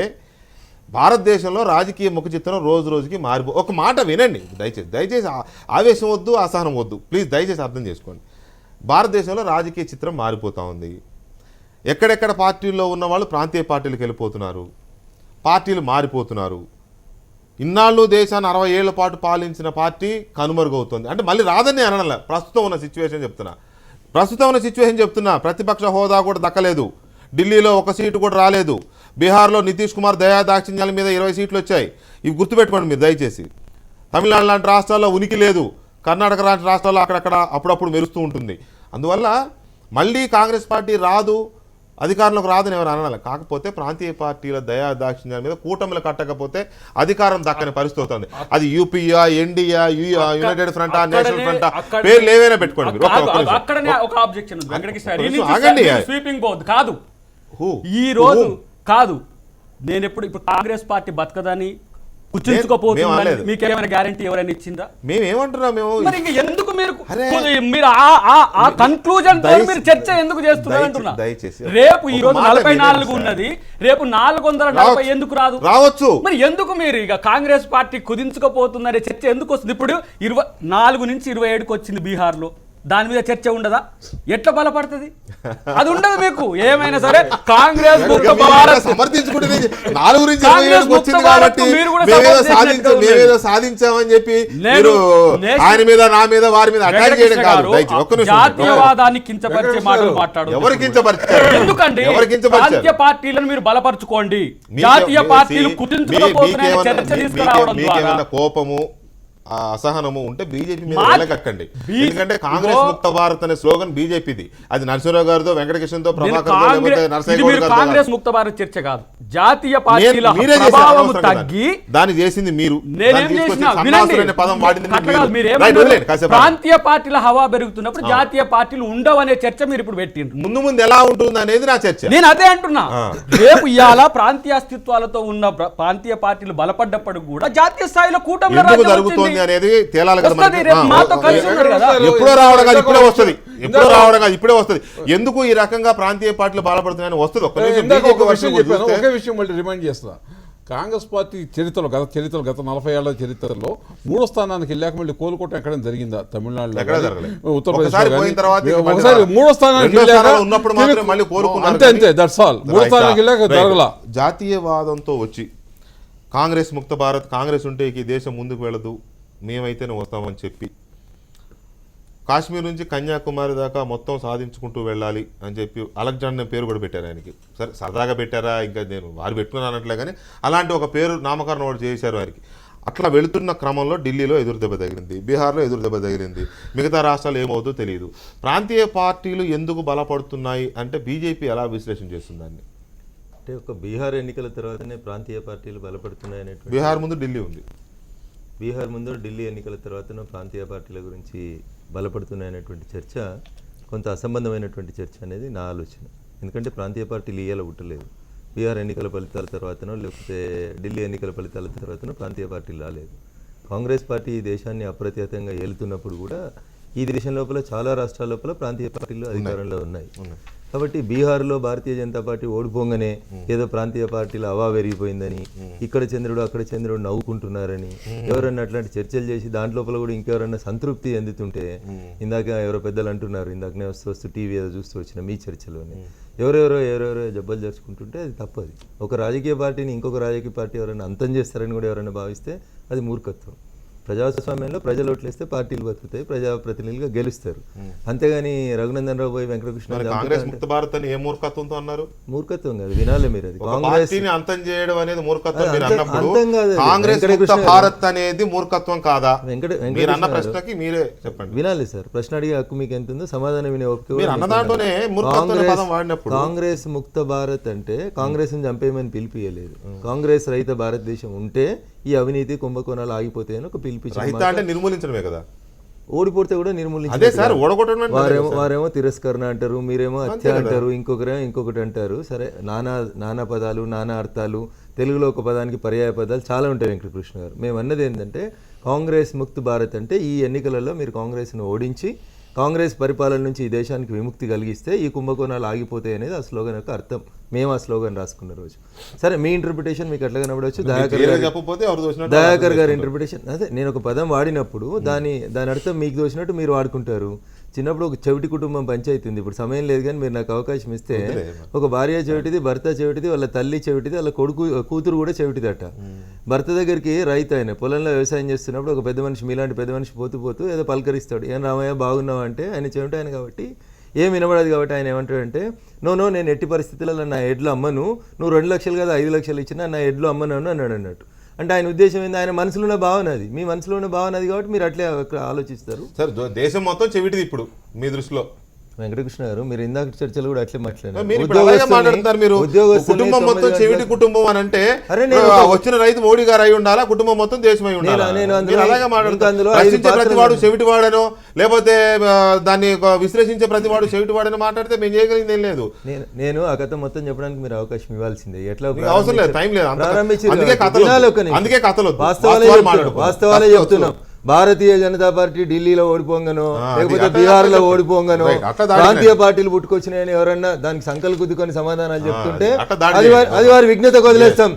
భారతదేశంలో రాజకీయ ముఖ చిత్రం రోజు రోజుకి ఒక మాట వినండి దయచేసి ఆవేశం వద్దు, అసహనం వద్దు, ప్లీజ్ దయచేసి అర్థం చేసుకోండి. భారతదేశంలో రాజకీయ చిత్రం మారిపోతూ ఉంది. ఎక్కడెక్కడ పార్టీల్లో ఉన్న వాళ్ళు ప్రాంతీయ పార్టీలకు వెళ్ళిపోతున్నారు, పార్టీలు మారిపోతున్నారు. ఇన్నాళ్ళు దేశాన్ని 60 ఏళ్ల పాటు పాలించిన పార్టీ కనుమరుగవుతుంది. అంటే మళ్ళీ రాదని అనడంలే, ప్రస్తుతం ఉన్న సిచ్యువేషన్ చెప్తున్నా. ప్రతిపక్ష హోదా కూడా దక్కలేదు. ఢిల్లీలో ఒక సీటు కూడా రాలేదు. బీహార్లో నితీష్ కుమార్ దయా దాక్షిణ్యాల మీద 20 సీట్లు వచ్చాయి. ఇవి గుర్తుపెట్టుకోండి మీరు దయచేసి. తమిళనాడు లాంటి రాష్ట్రాల్లో ఉనికి లేదు. కర్ణాటక లాంటి రాష్ట్రాల్లో అక్కడక్కడ అప్పుడప్పుడు మెరుస్తూ ఉంటుంది. అందువల్ల మళ్ళీ కాంగ్రెస్ పార్టీ రాదు, అధికారంలోకి రాదని ఎవరు అనాలి. కాకపోతే ప్రాంతీయ పార్టీల దయా దాక్షిణ్యాల మీద కూటమిలు కట్టకపోతే అధికారం దక్కని పరిస్థితి అవుతుంది. అది యూపీయా, ఎన్డీయా, యునైటెడ్ ఫ్రంటా, నేషనల్ ఫ్రంటా, పేర్లు ఏవైనా పెట్టుకోండి మీరు. అక్కడనే ఒక ఆబ్జెక్షన్ ఉంది వెంకటకృష్ణ. ఆగండి. స్వీపింగ్ బోర్డ్ కాదు ఈ రోజు కాదు. నేను ఇప్పుడు కాంగ్రెస్ పార్టీ బతకదని కూర్చుంచుకోపోతుందని మీకేమైనా గ్యారంటీ ఎవరైనా ఇచ్చిందా? మేమేమంటున్నాం? మేము మరి ఇంకా ఎందుకు మీరు ఆ కన్క్లూజన్ తో మీరు చర్చ ఎందుకు చేస్తున్నారు అంటున్నా. రేపు ఈ రోజు 44 ఉన్నది, రేపు 440 ఎందుకు రావచ్చు? మరి ఎందుకు మీరు ఇక కాంగ్రెస్ పార్టీ కుదించుకోపోతుందనే చర్చ ఎందుకు వస్తుంది? ఇప్పుడు 24 నుంచి 27కి వచ్చింది బీహార్లో, దాని మీద చర్చ ఉండదా? ఎట్లా బలపడుతుంది? అది ఉండదు మీకు. ఏమైనా సరే కాంగ్రెస్ సాధించామని చెప్పి ఆయన మీద, నా మీద, వారి మీద అటాక్ చేయడం కాదు. జాతీయవాదాన్ని కించపరిచే మాటలు మాట్లాడు. ఎవరు కించపరిచారు? ఎందుకంటే ప్రాంతీయ పార్టీలను మీరు బలపరచుకోండి. జాతీయ పార్టీలు కుదించుకోపోతున్నాయని చర్చ తీసుకురావడం ద్వారా కోపము, అసహనము ఉంటే బీజేపీ మీద వెళ్ళగక్కండి. ఎందుకంటే కాంగ్రెస్ ముక్త భారత్ అనే స్లోగన్ బీజేపీది. అది నరసింహరావు గారితో, వెంకటకృష్ణతో, కాంగ్రెస్ ముక్త భారత్ చర్చ కాదు. జాతీయ పార్టీల ప్రభావం తగ్గి దాన్ని చేసింది మీరు. ప్రాంతీయ పార్టీల హవా పెరుగుతున్నప్పుడు జాతీయ పార్టీలు ఉండవనే చర్చ మీరు ఇప్పుడు పెట్టిండ్రు. ముందు ముందు ఎలా ఉంటుంది అనేది నా చర్చ. నేను అదే అంటున్నా. రేపు ఇవాళ ప్రాంతీయ అస్తిత్వాలతో ఉన్న ప్రాంతీయ పార్టీలు బలపడ్డప్పుడు కూడా జాతీయ స్థాయిలో కూటమి జరుగుతుంది అనేది తేలాలి కదా. ఎప్పుడో రావడం కాదు, ఇప్పుడే వస్తుంది. ఎప్పుడో రావడం కాదు, ఇప్పుడే వస్తుంది. ఎందుకు ఈ రకంగా ప్రాంతీయ పార్టీలు బాధపడుతున్నాయని వస్తుంది. ఒకే విషయం మళ్ళీ రిమైండ్ చేస్తున్నా. కాంగ్రెస్ పార్టీ చరిత్రలో గత 40 ఏళ్ల చరిత్రలో 3వ స్థానానికి వెళ్ళాక మళ్ళీ కోలుకోవటం ఎక్కడైనా జరిగిందా? తమిళనాడులో, ఉత్తరప్రదేశ్ 3వ స్థానానికి అంతే. That's all. 3వ స్థానానికి వెళ్ళాక జరగల. జాతీయవాదంతో వచ్చి కాంగ్రెస్ ముక్త భారత్, కాంగ్రెస్ ఉంటే ఈ దేశం ముందుకు వెళ్ళదు, మేమైతేనే వస్తామని చెప్పి కాశ్మీర్ నుంచి కన్యాకుమారి దాకా మొత్తం సాధించుకుంటూ వెళ్ళాలి అని చెప్పి అలెగ్జాండర్ పేరు కూడా పెట్టారు ఆయనకి. సరే సరదాగా పెట్టారా, ఇంకా నేను వారు పెట్టుకున్నానట్లే, కానీ అలాంటి ఒక పేరు నామకరణం ఒకటి చేశారు వారికి. అట్లా వెళుతున్న క్రమంలో ఢిల్లీలో ఎదురు దెబ్బ తగిలింది, బీహార్లో ఎదురు దెబ్బ తగిలింది, మిగతా రాష్ట్రాలు ఏమవుతుందో తెలియదు. ప్రాంతీయ పార్టీలు ఎందుకు బలపడుతున్నాయి అంటే బీజేపీ ఎలా విశ్లేషణ చేస్తుందాన్ని అంటే ఒక బీహార్ ఎన్నికల తర్వాతనే ప్రాంతీయ పార్టీలు బలపడుతున్నాయనే. బీహార్ ముందు ఢిల్లీ ఉంది. బీహార్ ముందు ఢిల్లీ ఎన్నికల తర్వాతనే ప్రాంతీయ పార్టీల గురించి బలపడుతున్నాయనేటువంటి చర్చ కొంత అసంబంధమైనటువంటి చర్చ అనేది నా ఆలోచన. ఎందుకంటే ప్రాంతీయ పార్టీలు ఇయ్యాల పుట్టలేదు. బీహార్ ఎన్నికల ఫలితాల తర్వాతనో లేకపోతే ఢిల్లీ ఎన్నికల ఫలితాల తర్వాతనో ప్రాంతీయ పార్టీలు రాలేదు. కాంగ్రెస్ పార్టీ ఈ దేశాన్ని అప్రతిహతంగా ఏలుతున్నప్పుడు కూడా ఈ దేశం లోపల చాలా రాష్ట్రాల లోపల ప్రాంతీయ పార్టీలు అధికారంలో ఉన్నాయి. కాబట్టి బీహార్లో భారతీయ జనతా పార్టీ ఓడిపోగానే ఏదో ప్రాంతీయ పార్టీలు అవా పెరిగిపోయిందని, ఇక్కడ చంద్రుడు అక్కడ చంద్రుడు నవ్వుకుంటున్నారని ఎవరన్నా అట్లాంటి చర్చలు చేసి దాంట్లోపల కూడా ఇంకెవరన్నా సంతృప్తి చెందుతుంటే, ఇందాక ఎవరో పెద్దలు అంటున్నారు, ఇందాకనే వస్తూ టీవీ ఏదో చూస్తూ వచ్చిన మీ చర్చలోనే ఎవరెవరో జబ్బలు జరుచుకుంటుంటే అది తప్పది. ఒక రాజకీయ పార్టీని ఇంకొక రాజకీయ పార్టీ ఎవరైనా అంతం చేస్తారని కూడా ఎవరైనా భావిస్తే అది మూర్ఖత్వం. ప్రజాస్వామ్యంలో ప్రజలు ఓట్లేస్తే పార్టీలు బతుకుతాయి, ప్రజాప్రతినిధులుగా గెలుస్తారు. అంతేగాని రఘునందన్ రావు పోయి వెంకటకృష్ణ కాంగ్రెస్ ముక్త భారత్ అని ఏ మూర్ఖత్వంతో అన్నారు? మూర్ఖత్వం కాదు, వినాలి మీరు. అది కాంగ్రెస్ అంతం చేయడం అనేది మూర్ఖత్వం మీరు అన్నప్పుడు కాంగ్రెస్ ముక్త భారత్ అనేది మూర్ఖత్వం కాదా? మీరు అన్న ప్రశ్నకి మీరే చెప్పండి. వినాలి సార్, ప్రశ్న అడిగే హక్కు మీకు ఎంత ఉందో సమాధానం వినే అన్నదాంట్లోనే పదం వాడినప్పుడు. కాంగ్రెస్ ముక్త భారత్ అంటే కాంగ్రెస్ ని చంపేయమని పిలిపియలేదు. కాంగ్రెస్ రహిత భారతదేశం ఉంటే ఈ అవినీతి కుంభకోణాలు ఆగిపోతాయని ఒక నిర్మూలించడమే కదా. ఓడిపోతే కూడా నిర్మూలించారు. వారేమో తిరస్కరణ అంటారు, మీరేమో హత్య అంటారు, ఇంకొకరేమో ఇంకొకటి అంటారు. సరే, నానా పదాలు, నానా అర్థాలు, తెలుగులో ఒక పదానికి పర్యాయ పదాలు చాలా ఉంటాయి వెంకటకృష్ణ గారు. మేము అన్నది ఏంటంటే కాంగ్రెస్ ముక్త్ భారత్ అంటే ఈ ఎన్నికలలో మీరు కాంగ్రెస్ను ఓడించి కాంగ్రెస్ పరిపాలన నుంచి ఈ దేశానికి విముక్తి కలిగిస్తే ఈ కుంభకోణాలు ఆగిపోతాయి అనేది ఆ స్లోగన్ యొక్క అర్థం. మేము ఆ స్లోగన్ రాసుకున్న రోజు. సరే, మీ ఇంటర్ప్రిటేషన్ మీకు ఎట్లా కనబడవచ్చు, దయాకర్ గారి ఇంటర్ప్రిటేషన్ అదే. నేను ఒక పదం వాడినప్పుడు దాని అర్థం మీకు తోచినట్టు మీరు వాడుకుంటారు. చిన్నప్పుడు ఒక చెవిటి కుటుంబం పంచాయతీ ఉంది. ఇప్పుడు సమయం లేదు కానీ మీరు నాకు అవకాశం ఇస్తే ఒక భార్య చెవిటిది, భర్త చెవిటిది, వాళ్ళ తల్లి చెవిటిది, వాళ్ళ కూతురు కూడా చెవిటిదట. భర్త దగ్గరికి రైతు ఆయన పొలంలో వ్యవసాయం చేస్తున్నప్పుడు ఒక పెద్ద మనిషి, మీలాంటి పెద్ద మనిషి పోతూ ఏదో పలకరిస్తాడు, ఏం రామయ్య బాగున్నావు అంటే ఆయన చెవిటి ఆయన కాబట్టి ఏం వినబడదు కాబట్టి ఆయన ఏమంటాడంటే నో నేను ఎట్టి పరిస్థితులలో నా ఎడ్లు అమ్మను, నువ్వు 2 లక్షలు కదా 5 లక్షలు ఇచ్చినా నా ఎడ్లు అమ్మను అన్నాడు అన్నట్టు. అంటే ఆయన ఉద్దేశం ఏంది, ఆయన మనసులో ఉన్న భావన అది, మీ మనసులో ఉన్న భావన అది కాబట్టి మీరు అట్లే ఆలోచిస్తారు. సార్ దేశం మొత్తం చెవిటిది ఇప్పుడు మీ దృష్టిలో. వెంకటకృష్ణ గారు మీరు ఇందాక చర్చలు కూడా అట్లే మీరు ఇప్పుడు అలాగే మాట్లాడుతున్నారు. మీరు కుటుంబం మొత్తం చెవిటి కుటుంబం అని అంటే వచ్చిన రైతు మోడీ గారు అయి ఉండాలా, కుటుంబం మొత్తం దేశం అయి ఉండాలా? మీరు అలాగే మాట్లాడుతున్నారు. ప్రశ్నించే ప్రతివాడు చెవిటి వాడనో లేకపోతే దాన్ని విశ్లేషించే ప్రతివాడు చెవిటి వాడనో మాట్లాడితే మేము చేయగలిగింది ఏం లేదు. నేను ఆ కథ మొత్తం చెప్పడానికి మీరు అవకాశం ఇవ్వాల్సిందే. ఎట్లా అవసరం లేదు, టైం లేదు. అందుకే కథలు వాస్తవాలే చెప్తున్నాం. భారతీయ జనతా పార్టీ ఢిల్లీలో ఓడిపోంగనో లేకపోతే బీహార్లో ఓడిపోంగనో ప్రాంతీయ పార్టీలు పుట్టుకొచ్చినాయని ఎవరన్నా దానికి సంకల్ కుద్దుకొని సమాధానాలు చెప్తుంటే అది వారి విఘ్నత వదిలేస్తాం.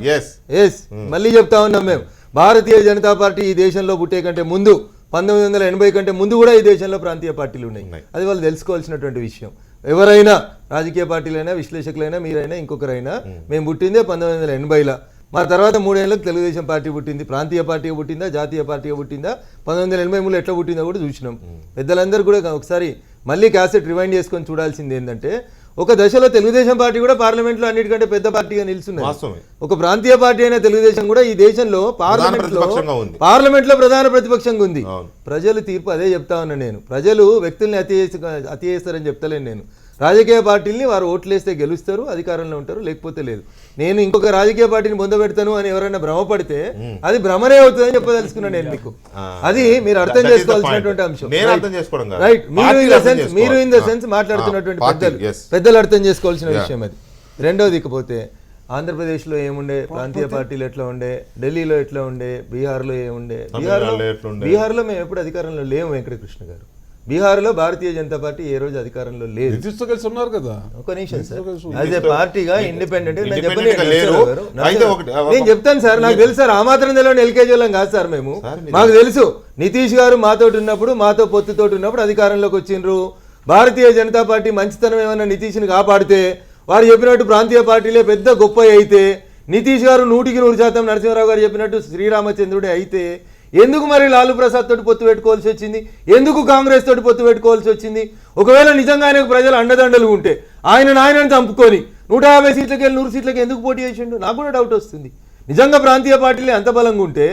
మళ్ళీ చెప్తా ఉన్నాం మేము, భారతీయ జనతా పార్టీ ఈ దేశంలో పుట్టే కంటే ముందు 1980 కంటే ముందు కూడా ఈ దేశంలో ప్రాంతీయ పార్టీలు ఉన్నాయి. అది వాళ్ళు తెలుసుకోవాల్సినటువంటి విషయం. ఎవరైనా రాజకీయ పార్టీలైనా విశ్లేషకులైనా మీరైనా ఇంకొకరైనా మేము పుట్టిందే 1980లో. మా తర్వాత 3 ఏళ్ళకి తెలుగుదేశం పార్టీ పుట్టింది. ప్రాంతీయ పార్టీగా పుట్టిందా జాతీయ పార్టీగా పుట్టిందా 1983 ఎట్లా పుట్టిందో కూడా చూసినాం. పెద్దలందరూ కూడా ఒకసారి మళ్ళీ క్యాసెట్ రివైండ్ చేసుకొని చూడాల్సింది ఏంటంటే ఒక దశలో తెలుగుదేశం పార్టీ కూడా పార్లమెంట్లో అన్నిటికంటే పెద్ద పార్టీగా నిలుస్తున్నది. ఒక ప్రాంతీయ పార్టీ అయిన తెలుగుదేశం కూడా ఈ దేశంలో పార్లమెంట్లో ప్రధాన ప్రతిపక్షంగా ఉంది. ప్రజలు తీర్పు అదే చెప్తా ఉన్నా నేను. ప్రజలు వ్యక్తుల్ని అతి చేస్తారని చెప్తలేను నేను. రాజకీయ పార్టీని వారు ఓట్లేస్తే గెలుస్తారు, అధికారంలో ఉంటారు, లేకపోతే లేదు. నేను ఇంకొక రాజకీయ పార్టీని పొందబెడతాను అని ఎవరైనా భ్రమపడితే అది భ్రమనే అవుతుందని చెప్పదలుచుకున్నాను నేను మీకు. అది మీరు అర్థం చేసుకోవాల్సినటువంటి అంశం. రైట్, మీరు ఇన్ ద సెన్స్ మాట్లాడుతున్నటువంటి పెద్దలు అర్థం చేసుకోవాల్సిన విషయం అది. రెండోది, ఇకపోతే ఆంధ్రప్రదేశ్లో ఏముండే, ప్రాంతీయ పార్టీలు ఎట్లా ఉండే, ఢిల్లీలో ఎట్లా ఉండే, బీహార్లో ఏముండే. బీహార్లో మేము ఎప్పుడు అధికారంలో లేము వెంకటకృష్ణ గారు. బీహార్లో భారతీయ జనతా పార్టీ ఏ రోజు అధికారంలో లేదు. ఒక నిమిషం సార్, యాజ్ ఏ పార్టీగా ఇండిపెండెంట్ నేను చెప్తాను సార్. నాకు తెలుసు సార్, ఆ మాత్రం తెలియని ఎల్కేజీ వాళ్ళం కాదు సార్ మేము. మాకు తెలుసు నితీష్ గారు మాతో ఉన్నప్పుడు, మాతో పొత్తుతోటి ఉన్నప్పుడు అధికారంలోకి వచ్చిండ్రు. భారతీయ జనతా పార్టీ మంచితనం ఏమన్నా నితీష్ని కాపాడితే, వారు చెప్పినట్టు ప్రాంతీయ పార్టీలే పెద్ద గొప్ప అయితే, నితీష్ గారు 100% నరసింహారావు గారు చెప్పినట్టు శ్రీరామచంద్రుడే అయితే, ఎందుకు మరి లాలూ ప్రసాద్ తోటి పొత్తు పెట్టుకోవాల్సి వచ్చింది? ఎందుకు కాంగ్రెస్ తోటి పొత్తు పెట్టుకోవాల్సి వచ్చింది? ఒకవేళ నిజంగా ఆయనకు ప్రజలు అండదండలు ఉంటే ఆయనను చంపుకొని 150 సీట్లకి వెళ్ళి 100 సీట్లకి ఎందుకు పోటీ చేసిండు? నాకు కూడా డౌట్ వస్తుంది. నిజంగా ప్రాంతీయ పార్టీలే అంత బలంగా ఉంటే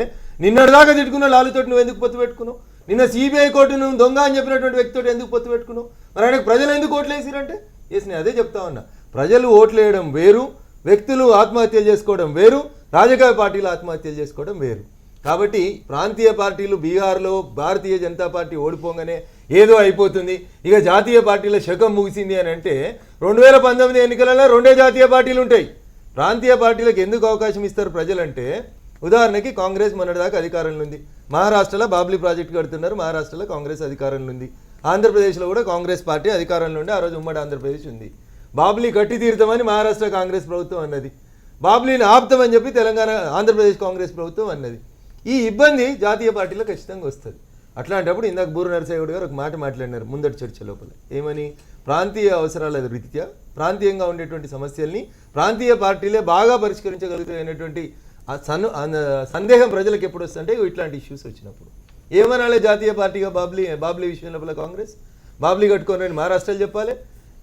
నిన్నటిదాకా తిట్టుకున్న లాలూతోటి నువ్వు ఎందుకు పొత్తు పెట్టుకున్నావు? నిన్న సిబిఐ కోర్టును దొంగ అని చెప్పినటువంటి వ్యక్తితో ఎందుకు పొత్తు పెట్టుకున్నావు? మరి ఆయనకు ప్రజలు ఎందుకు ఓట్లు వేసిరంటే నేను అదే చెప్తా ఉన్నా. ప్రజలు ఓట్లు వేయడం వేరు, వ్యక్తులు ఆత్మహత్యలు చేసుకోవడం వేరు, రాజకీయ పార్టీలు ఆత్మహత్యలు చేసుకోవడం వేరు. కాబట్టి ప్రాంతీయ పార్టీలు బీహార్లో భారతీయ జనతా పార్టీ ఓడిపోగానే ఏదో అయిపోతుంది, ఇక జాతీయ పార్టీల శకం ముగిసింది అని అంటే 2019 ఎన్నికలలో 2 జాతీయ పార్టీలు ఉంటాయి. ప్రాంతీయ పార్టీలకు ఎందుకు అవకాశం ఇస్తారు ప్రజలంటే, ఉదాహరణకి కాంగ్రెస్ మొన్నటిదాకా అధికారంలో ఉంది. మహారాష్ట్రలో బాబ్లీ ప్రాజెక్టు కడుతున్నారు, మహారాష్ట్రలో కాంగ్రెస్ అధికారంలో ఉంది. ఆంధ్రప్రదేశ్లో కూడా కాంగ్రెస్ పార్టీ అధికారంలో ఉండి ఆ రోజు ఉమ్మడి ఆంధ్రప్రదేశ్ ఉంది. బాబ్లీ కట్టి తీరుతామని మహారాష్ట్ర కాంగ్రెస్ ప్రభుత్వం అన్నది, బాబ్లీని ఆపుతామని చెప్పి తెలంగాణ ఆంధ్రప్రదేశ్ కాంగ్రెస్ ప్రభుత్వం అన్నది. ఈ ఇబ్బంది జాతీయ పార్టీలో ఖచ్చితంగా వస్తుంది. అట్లాంటప్పుడు ఇందాక బూరు నరసింహ గారు ఒక మాట మాట్లాడినారు ముందటి చర్చ లోపల. ఏమని? ప్రాంతీయ అవసరాల రీత్యా ప్రాంతీయంగా ఉండేటువంటి సమస్యల్ని ప్రాంతీయ పార్టీలే బాగా పరిష్కరించగలుగుతాయనేటువంటి సందేహం ప్రజలకు ఎప్పుడు వస్తుంటే ఇట్లాంటి ఇష్యూస్ వచ్చినప్పుడు. ఏమనాలి జాతీయ పార్టీగా బాబ్లీ విషయం లోపల కాంగ్రెస్? బాబ్లీ కట్టుకోనని మహారాష్ట్రలో చెప్పాలి,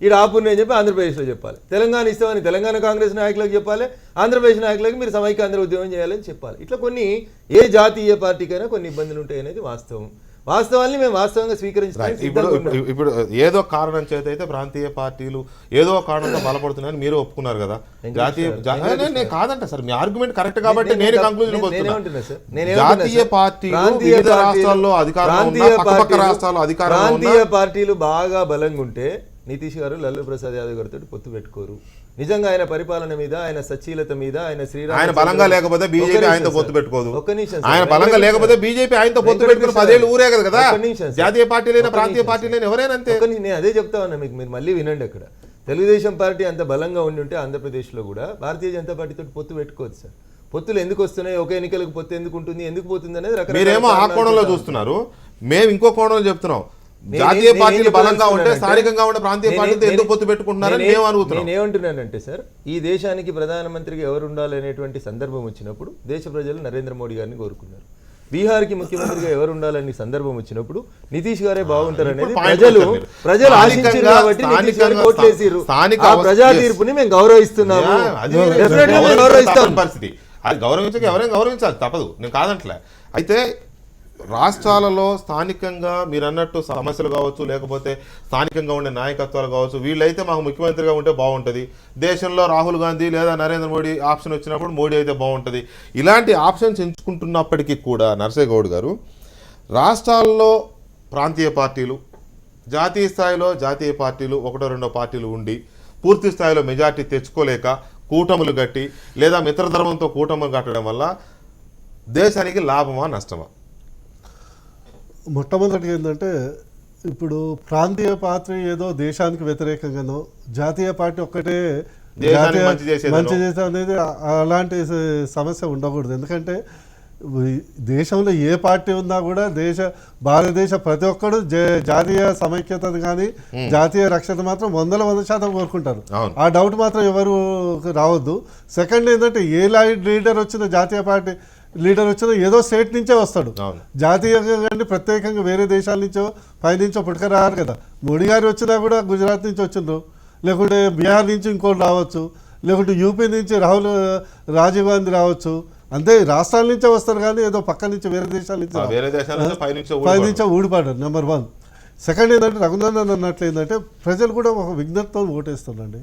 ఇక్కడ ఆపుని అని చెప్పి ఆంధ్రప్రదేశ్లో చెప్పాలి. తెలంగాణ ఇస్తామని తెలంగాణ కాంగ్రెస్ నాయకులకు చెప్పాలి, ఆంధ్రప్రదేశ్ నాయకులకు మీరు సమైక్యాంధ్ర ఉద్యమం చేయాలని చెప్పాలి. ఇట్లా కొన్ని ఏ జాతీయ పార్టీకైనా కొన్ని ఇబ్బందులు ఉంటాయి అనేది వాస్తవం. వాస్తవాన్ని మేము వాస్తవంగా స్వీకరించాలి. ఇప్పుడు ఏదో కారణం చేత అయితే ప్రాంతీయ పార్టీలు ఏదో కారణంగా బలపడుతున్నాయని మీరు ఒప్పుకున్నారు కదా. జాతీయ కాదంట సార్, మీ ఆర్గ్యుమెంట్ కరెక్ట్ కాబట్టి నేను కంక్లూజన్ జాతీయ పార్టీలు వివిధ రాష్ట్రాల్లో ప్రాంతీయ పార్టీలు బాగా బలంగా ఉంటే నితీష్ గారు లాలూ ప్రసాద్ యాదవ్ గారితో పొత్తు పెట్టుకోరు. నిజంగా ఆయన పరిపాలన మీద, ఆయన సచ్చీలత మీద, ఆయన బలంగా లేకపోతే బీజేపీ ఆయనతో పొత్తు పెట్టుకోదు. ఆయన బలంగా లేకపోతే బీజేపీ ఆయనతో పొత్తు పెట్టుకుని 10 ఏళ్ళు ఊరే కదా. జాతీయ పార్టీలైనా ప్రాంతీయ పార్టీలైనా ఎవరైనా అంతే. నేను అదే చెప్తా ఉన్నా మీకు, మీరు మళ్ళీ వినండి. అక్కడ తెలుగుదేశం పార్టీ అంత బలంగా ఉండి ఉంటే ఆంధ్రప్రదేశ్లో కూడా భారతీయ జనతా పార్టీతో పొత్తు పెట్టుకోవచ్చు సార్. పొత్తులు ఎందుకు వస్తున్నాయి, ఒక ఎన్నికలకు పొత్తు ఎందుకు ఉంటుంది, ఎందుకు పోతుంది అనేది మీరేమో ఆ కోణంలో చూస్తున్నారు, మేము ఇంకో కోణంలో చెప్తున్నాం. జాతీయ పార్టీలు బలంగా ఉంటే స్థానికంగా ఉండే ప్రాంతీయ పార్టీలతో ఎందుకు పొత్తు పెట్టుకుంటున్నారని మేము అనుకుంటున్నాం. నేను ఏమంటున్నానంటే సార్, ఈ దేశానికి ప్రధానమంత్రిగా ఎవరు ఉండాలి అనేటువంటి సందర్భం వచ్చినప్పుడు దేశ ప్రజలు నరేంద్ర మోడీ గారిని కోరుకున్నారు. బీహార్కి ముఖ్యమంత్రిగా ఎవరు ఉండాలని సందర్భం వచ్చినప్పుడు నితీష్ గారే బాగుంటారనేది ఇప్పుడు point ప్రజలు వచ్చారు మీరు. ప్రజలు ఆశించారు స్థానికంగా- కాబట్టి నితీష్ గారికి ఓట్లేసిర్రు. స్థానిక ఆ అవస- ప్రజా yes. తీర్పుని మేము గౌరవిస్తున్నాము. అది Definitely మేము గౌరవించక గౌరవిస్తాం. తప్పని పరిస్థితి. అది గౌరవించక ఎవరైనా గౌరవించాలి, తప్పదు, నేను కాదంటలే. అయితే రాష్ట్రాలలో స్థానికంగా మీరు అన్నట్టు సమస్యలు కావచ్చు, లేకపోతే స్థానికంగా ఉండే నాయకత్వాలు కావచ్చు, వీళ్ళైతే మాకు ముఖ్యమంత్రిగా ఉంటే బాగుంటుంది, దేశంలో రాహుల్ గాంధీ లేదా నరేంద్ర మోడీ ఆప్షన్ వచ్చినప్పుడు మోడీ అయితే బాగుంటుంది, ఇలాంటి ఆప్షన్స్ ఎంచుకుంటున్నప్పటికీ కూడా నర్సయ్య గౌడ్ గారు, రాష్ట్రాల్లో ప్రాంతీయ పార్టీలు, జాతీయ స్థాయిలో జాతీయ పార్టీలు ఒకటో రెండో పార్టీలు ఉండి పూర్తి స్థాయిలో మెజార్టీ తెచ్చుకోలేక కూటములు కట్టి లేదా మిత్రధర్మంతో కూటములు కట్టడం వల్ల దేశానికి లాభమా నష్టమా? మొట్టమొదటిగా ఏంటంటే ఇప్పుడు ప్రాంతీయ పార్టీ ఏదో దేశానికి వ్యతిరేకంగానో, జాతీయ పార్టీ ఒక్కటే దేశానికి మంచి చేసేదనో. మంచి చేసే అనేది అలాంటి సమస్య ఉండకూడదు. ఎందుకంటే దేశంలో ఏ పార్టీ ఉన్నా కూడా భారతదేశ ప్రతి ఒక్కడు జాతీయ సమైక్యతను కానీ జాతీయ రక్షణ మాత్రం 100% కోరుకుంటారు. అవును. ఆ డౌట్ మాత్రం ఎవరు రావద్దు. సెకండ్ ఏంటంటే ఏ లీడర్ వచ్చిన జాతీయ పార్టీ లీడర్ వచ్చినా ఏదో స్టేట్ నుంచే వస్తాడు. అవును. జాతీయంగా కానీ ప్రత్యేకంగా వేరే దేశాల నుంచో పైనుంచో పుట్టుకరారు కదా. మోడీ గారు వచ్చినా కూడా గుజరాత్ నుంచి వచ్చిండ్రు, లేకుంటే బీహార్ నుంచి ఇంకోటి రావచ్చు, లేకుంటే యూపీ నుంచి రాజీవ్ గాంధీ రావచ్చు. అంతే, రాష్ట్రాల నుంచే వస్తారు కానీ ఏదో పక్క నుంచి వేరే దేశాల నుంచి వేరే దేశాల నుంచి పైనుంచో ఊడిపడ్డారు. నెంబర్ 1. సెకండ్ ఏంటంటే రఘునందన్ అన్నట్లు ఏంటంటే ప్రజలు కూడా ఒక విజ్ఞతతో ఓటేస్తున్నారండి.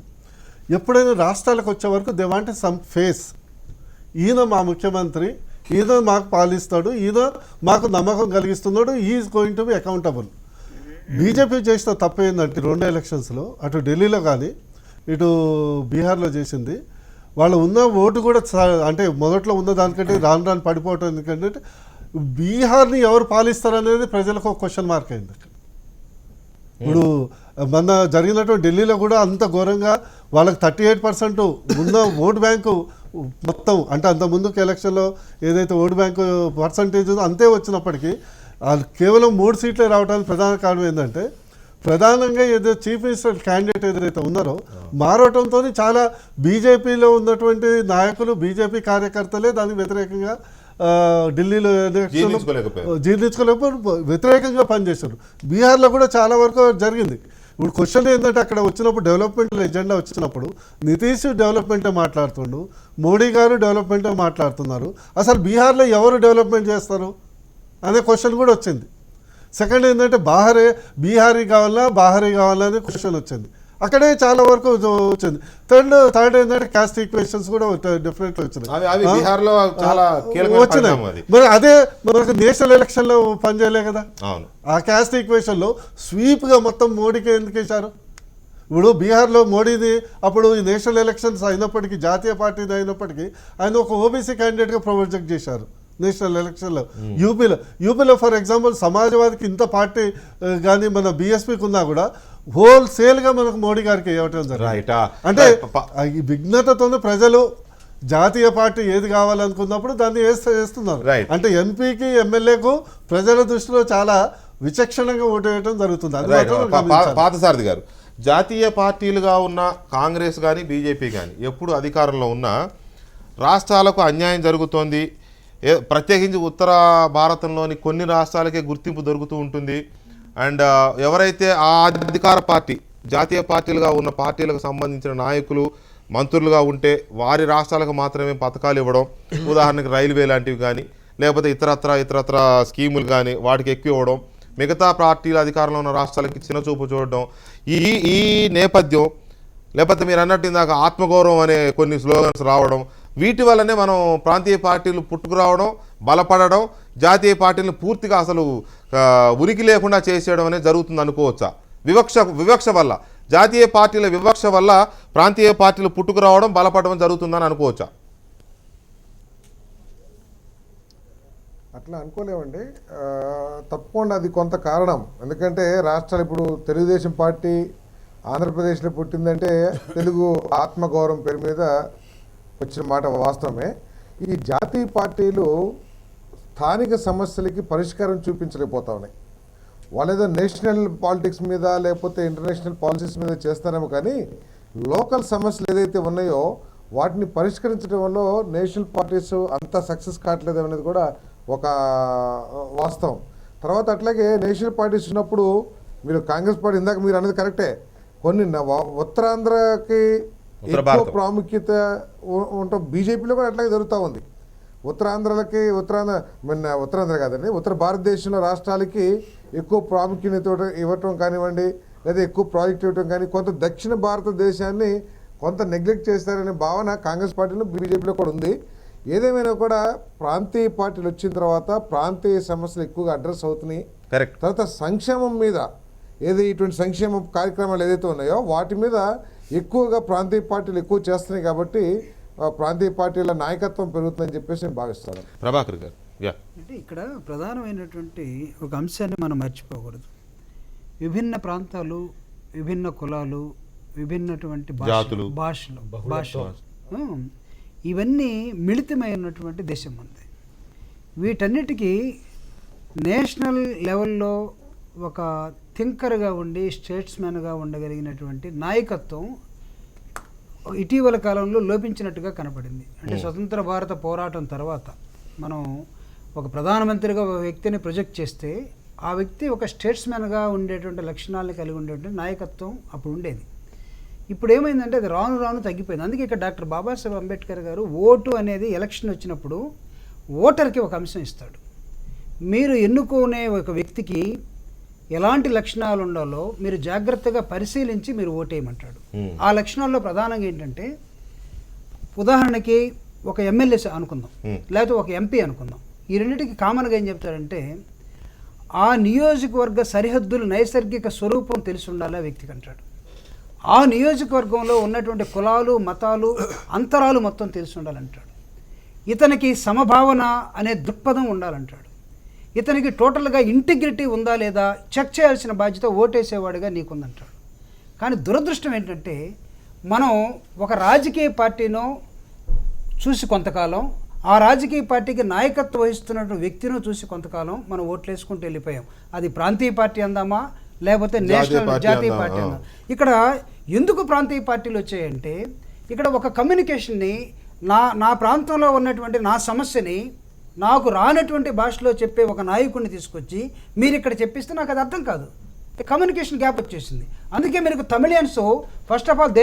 ఎప్పుడైనా రాష్ట్రాలకు వచ్చే వరకు దే వాంట్ సమ్ ఫేస్. ఈయన మా ముఖ్యమంత్రి, ఈయన మాకు పాలిస్తాడు, ఈయన మాకు నమ్మకం కలిగిస్తున్నాడు, is going to be accountable. BJP చేసిన తప్పు ఏంటంటే 2 ఎలక్షన్స్లో అటు ఢిల్లీలో కానీ ఇటు బీహార్లో చేసింది, వాళ్ళు ఉన్న ఓటు కూడా అంటే మొదట్లో ఉన్న దానికంటే రాను పడిపోవటం. ఎందుకంటే బీహార్ని ఎవరు పాలిస్తారనేది ప్రజలకు ఒక క్వశ్చన్ మార్క్ అయింది. ఇప్పుడు మన జరిగినటువంటి ఢిల్లీలో కూడా అంత ఘోరంగా వాళ్ళకి 38% ఉన్న ఓటు బ్యాంకు మొత్తం, అంటే అంత ముందుకు ఎలక్షన్లో ఏదైతే ఓటు బ్యాంకు పర్సంటేజ్ ఉందో అంతే వచ్చినప్పటికీ కేవలం 3 సీట్లే రావడానికి ప్రధాన కారణం ఏంటంటే ప్రధానంగా ఏదో చీఫ్ మినిస్టర్ క్యాండిడేట్ ఏదైతే ఉన్నారో మారటంతో చాలా బీజేపీలో ఉన్నటువంటి నాయకులు, బీజేపీ కార్యకర్తలే దానికి వ్యతిరేకంగా ఢిల్లీలో జీర్ణించుకోలేకపోతే వ్యతిరేకంగా పనిచేశారు. బీహార్లో కూడా చాలా వరకు జరిగింది. ఇప్పుడు క్వశ్చన్ ఏంటంటే అక్కడ వచ్చినప్పుడు డెవలప్మెంట్ ఎజెండా వచ్చినప్పుడు నితీష్ డెవలప్మెంటే మాట్లాడుతుండు, మోడీ గారు డెవలప్మెంటే మాట్లాడుతున్నారు. అసలు బీహార్లో ఎవరు డెవలప్మెంట్ చేస్తారు అనే క్వశ్చన్ కూడా వచ్చింది. సెకండ్ ఏంటంటే బీహారీ కావాలా అనే క్వశ్చన్ వచ్చింది. అక్కడే చాలా వరకు వచ్చింది. థర్డ్ ఏంటంటే కాస్ట్ ఈక్వేషన్స్ కూడా డిఫరెంట్ వచ్చినాయి. మరి అదే మనకు నేషనల్ ఎలక్షన్లో పనిచేయలే కదా. ఆ కాస్ట్ ఈక్వేషన్లో స్వీప్గా మొత్తం మోడీకి ఎందుకు వేశారు? ఇప్పుడు బీహార్లో మోడీని అప్పుడు ఈ నేషనల్ ఎలక్షన్స్ అయినప్పటికీ, జాతీయ పార్టీది అయినప్పటికీ ఆయన ఒక ఓబీసీ క్యాండిడేట్గా ప్రొజెక్ట్ చేశారు నేషనల్ ఎలక్షన్లో. యూపీలో ఫర్ ఎగ్జాంపుల్ సమాజ్వాదీకి ఇంత పార్టీ కానీ మన బీఎస్పీకి ఉన్నా కూడా హోల్సేల్గా మనకు మోడీ గారికి ఇవ్వటం జరిగింది. అంటే ఈ విఘ్నతతోనే ప్రజలు జాతీయ పార్టీ ఏది కావాలనుకున్నప్పుడు దాన్ని వేస్తున్నారు. అంటే ఎంపీకి, ఎమ్మెల్యేకు ప్రజల దృష్టిలో చాలా విచక్షణంగా ఓటు వేయడం జరుగుతుంది. పాతసారథి గారు, జాతీయ పార్టీలుగా ఉన్న కాంగ్రెస్ కానీ బీజేపీ కానీ ఎప్పుడు అధికారంలో ఉన్నా రాష్ట్రాలకు అన్యాయం జరుగుతోంది. ప్రత్యేకించి ఉత్తర భారతంలోని కొన్ని రాష్ట్రాలకే గుర్తింపు దొరుకుతూ ఉంటుంది. అండ్ ఎవరైతే ఆ అధికార పార్టీ, జాతీయ పార్టీలుగా ఉన్న పార్టీలకు సంబంధించిన నాయకులు, మంత్రులుగా ఉంటే వారి రాష్ట్రాలకు మాత్రమే పథకాలు ఇవ్వడం, ఉదాహరణకు రైల్వే లాంటివి కానీ, లేకపోతే ఇతరత్ర స్కీములు కానీ వాటికి ఎక్కువ ఇవ్వడం, మిగతా పార్టీల అధికారంలో ఉన్న రాష్ట్రాలకి చిన్నచూపు చూడడం, ఈ నేపథ్యం, లేకపోతే మీరు అన్నట్టు ఇందాక ఆత్మగౌరవం అనే కొన్ని స్లోగన్స్ రావడం, వీటి వల్లనే మనం ప్రాంతీయ పార్టీలు పుట్టుకురావడం, బలపడడం, జాతీయ పార్టీలను పూర్తిగా అసలు ఉనికి లేకుండా చేసేయడం అనేది జరుగుతుంది అనుకోవచ్చా? వివక్ష వల్ల, జాతీయ పార్టీల వివక్ష వల్ల ప్రాంతీయ పార్టీలు పుట్టుకురావడం, బలపడడం జరుగుతుందని అనుకోవచ్చా? అట్లా అనుకోలేమండి. తప్పకుండా అది కొంత కారణం. ఎందుకంటే రాష్ట్రాలు ఇప్పుడు తెలుగుదేశం పార్టీ ఆంధ్రప్రదేశ్లో పుట్టిందంటే తెలుగు ఆత్మగౌరవం పేరు మీద వచ్చిన మాట వాస్తవమే. ఈ జాతీయ పార్టీలు స్థానిక సమస్యలకి పరిష్కారం చూపించలేకపోతా ఉన్నాయి. వాళ్ళు ఏదో నేషనల్ పాలిటిక్స్ మీద లేకపోతే ఇంటర్నేషనల్ పాలసీస్ మీద చేస్తారేమో కానీ లోకల్ సమస్యలు ఏదైతే ఉన్నాయో వాటిని పరిష్కరించడంలో నేషనల్ పార్టీస్ అంతా సక్సెస్ కావట్లేదు అనేది కూడా ఒక వాస్తవం. తర్వాత అట్లాగే నేషనల్ పార్టీస్ ఉన్నప్పుడు మీరు కాంగ్రెస్ పార్టీ ఇందాక మీరు అనేది కరెక్టే, కొన్ని ఉత్తరాంధ్రకి ఉత్తర ఎక్కువ భారతం. ప్రాముఖ్యత ఉంటాం. బీజేపీలో కూడా అట్లాగే జరుగుతూ ఉంది. ఉత్తరాంధ్రలకి ఉత్తరాంధ్ర కాదండి, ఉత్తర భారతదేశంలో రాష్ట్రాలకి ఎక్కువ ప్రాముఖ్యత ఇవ్వటం కానివ్వండి, లేదా ఎక్కువ ప్రాజెక్ట్ ఇవ్వటం కానీ, కొంత దక్షిణ భారతదేశాన్ని కొంత నెగ్లెక్ట్ చేస్తారనే భావన కాంగ్రెస్ పార్టీలో బీజేపీలో కూడా ఉంది. ఏదేమైనా కూడా ప్రాంతీయ పార్టీలు వచ్చిన తర్వాత ప్రాంతీయ సమస్యలు ఎక్కువగా అడ్రస్ అవుతున్నాయి. కరెక్ట్. తర్వాత సంక్షేమం మీద ఇటువంటి సంక్షేమ కార్యక్రమాలు ఏదైతే ఉన్నాయో వాటి మీద ఎక్కువగా ప్రాంతీయ పార్టీలు ఎక్కువ చేస్తున్నాయి కాబట్టి ప్రాంతీయ పార్టీల నాయకత్వం పెరుగుతుందని చెప్పేసి నేను భావిస్తాను. ప్రభాకర్ గారు. యా. అంటే ఇక్కడ ప్రధానమైనటువంటి ఒక అంశాన్ని మనం మర్చిపోకూడదు. విభిన్న ప్రాంతాలు, విభిన్న కులాలు, విభిన్నటువంటి జాతులు, భాషలు ఇవన్నీ మిళితమైనటువంటి దేశం ఉంది. వీటన్నిటికీ నేషనల్ లెవెల్లో ఒక థింకర్గా ఉండి స్టేట్స్మెన్గా ఉండగలిగినటువంటి నాయకత్వం ఇటీవల కాలంలో లోపించినట్టుగా కనపడింది. అంటే స్వతంత్ర భారత పోరాటం తర్వాత మనం ఒక ప్రధానమంత్రిగా ఒక వ్యక్తిని ప్రొజెక్ట్ చేస్తే ఆ వ్యక్తి ఒక స్టేట్స్మెన్గా ఉండేటువంటి లక్షణాలను కలిగి ఉండేటువంటి నాయకత్వం అప్పుడు ఉండేది. ఇప్పుడు ఏమైందంటే అది రాను రాను తగ్గిపోయింది. అందుకే ఇక్కడ డాక్టర్ బాబాసాహెబ్ అంబేద్కర్ గారు ఓటు అనేది ఎలక్షన్ వచ్చినప్పుడు ఓటర్కి ఒక అంశం ఇస్తాడు. మీరు ఎన్నుకునే ఒక వ్యక్తికి ఎలాంటి లక్షణాలు ఉండాలో మీరు జాగ్రత్తగా పరిశీలించి మీరు ఓటేయమంటాడు. ఆ లక్షణాల్లో ప్రధానంగా ఏంటంటే, ఉదాహరణకి ఒక ఎమ్మెల్యే అనుకుందాం, లేకపోతే ఒక ఎంపీ అనుకుందాం. ఈ రెండింటికి కామన్గా ఏం చెప్తారంటే, ఆ నియోజకవర్గ సరిహద్దులు నైసర్గిక స్వరూపం తెలిసి ఉండాలి ఆ వ్యక్తికి అంటాడు. ఆ నియోజకవర్గంలో ఉన్నటువంటి కులాలు, మతాలు, అంతరాలు మొత్తం తెలిసి ఉండాలంటాడు. ఇతనికి సమభావన అనే దృక్పథం ఉండాలంటాడు. ఇతనికి టోటల్గా ఇంటిగ్రిటీ ఉందా లేదా చెక్ చేయాల్సిన బాధ్యత ఓటేసేవాడిగా నీకుందంటాడు. కానీ దురదృష్టం ఏంటంటే, మనం ఒక రాజకీయ పార్టీనో చూసి కొంతకాలం, ఆ రాజకీయ పార్టీకి నాయకత్వం వహిస్తున్నటువంటి వ్యక్తిని చూసి కొంతకాలం మనం ఓట్లు వేసుకుంటూ వెళ్ళిపోయాం. అది ప్రాంతీయ పార్టీ అందామా, లేకపోతే నేషనల్ జాతీయ పార్టీ అందామా. ఇక్కడ ఎందుకు ప్రాంతీయ పార్టీలు వచ్చాయంటే, ఇక్కడ ఒక కమ్యూనికేషన్ని నా ప్రాంతంలో ఉన్నటువంటి నా సమస్యని నాకు రానటువంటి భాషలో చెప్పే ఒక నాయకుడిని తీసుకొచ్చి మీరు ఇక్కడ చెప్పిస్తే నాకు అది అర్థం కాదు. కమ్యూనికేషన్ గ్యాప్ వచ్చేసింది. అందుకే మీరు Tamilians first of all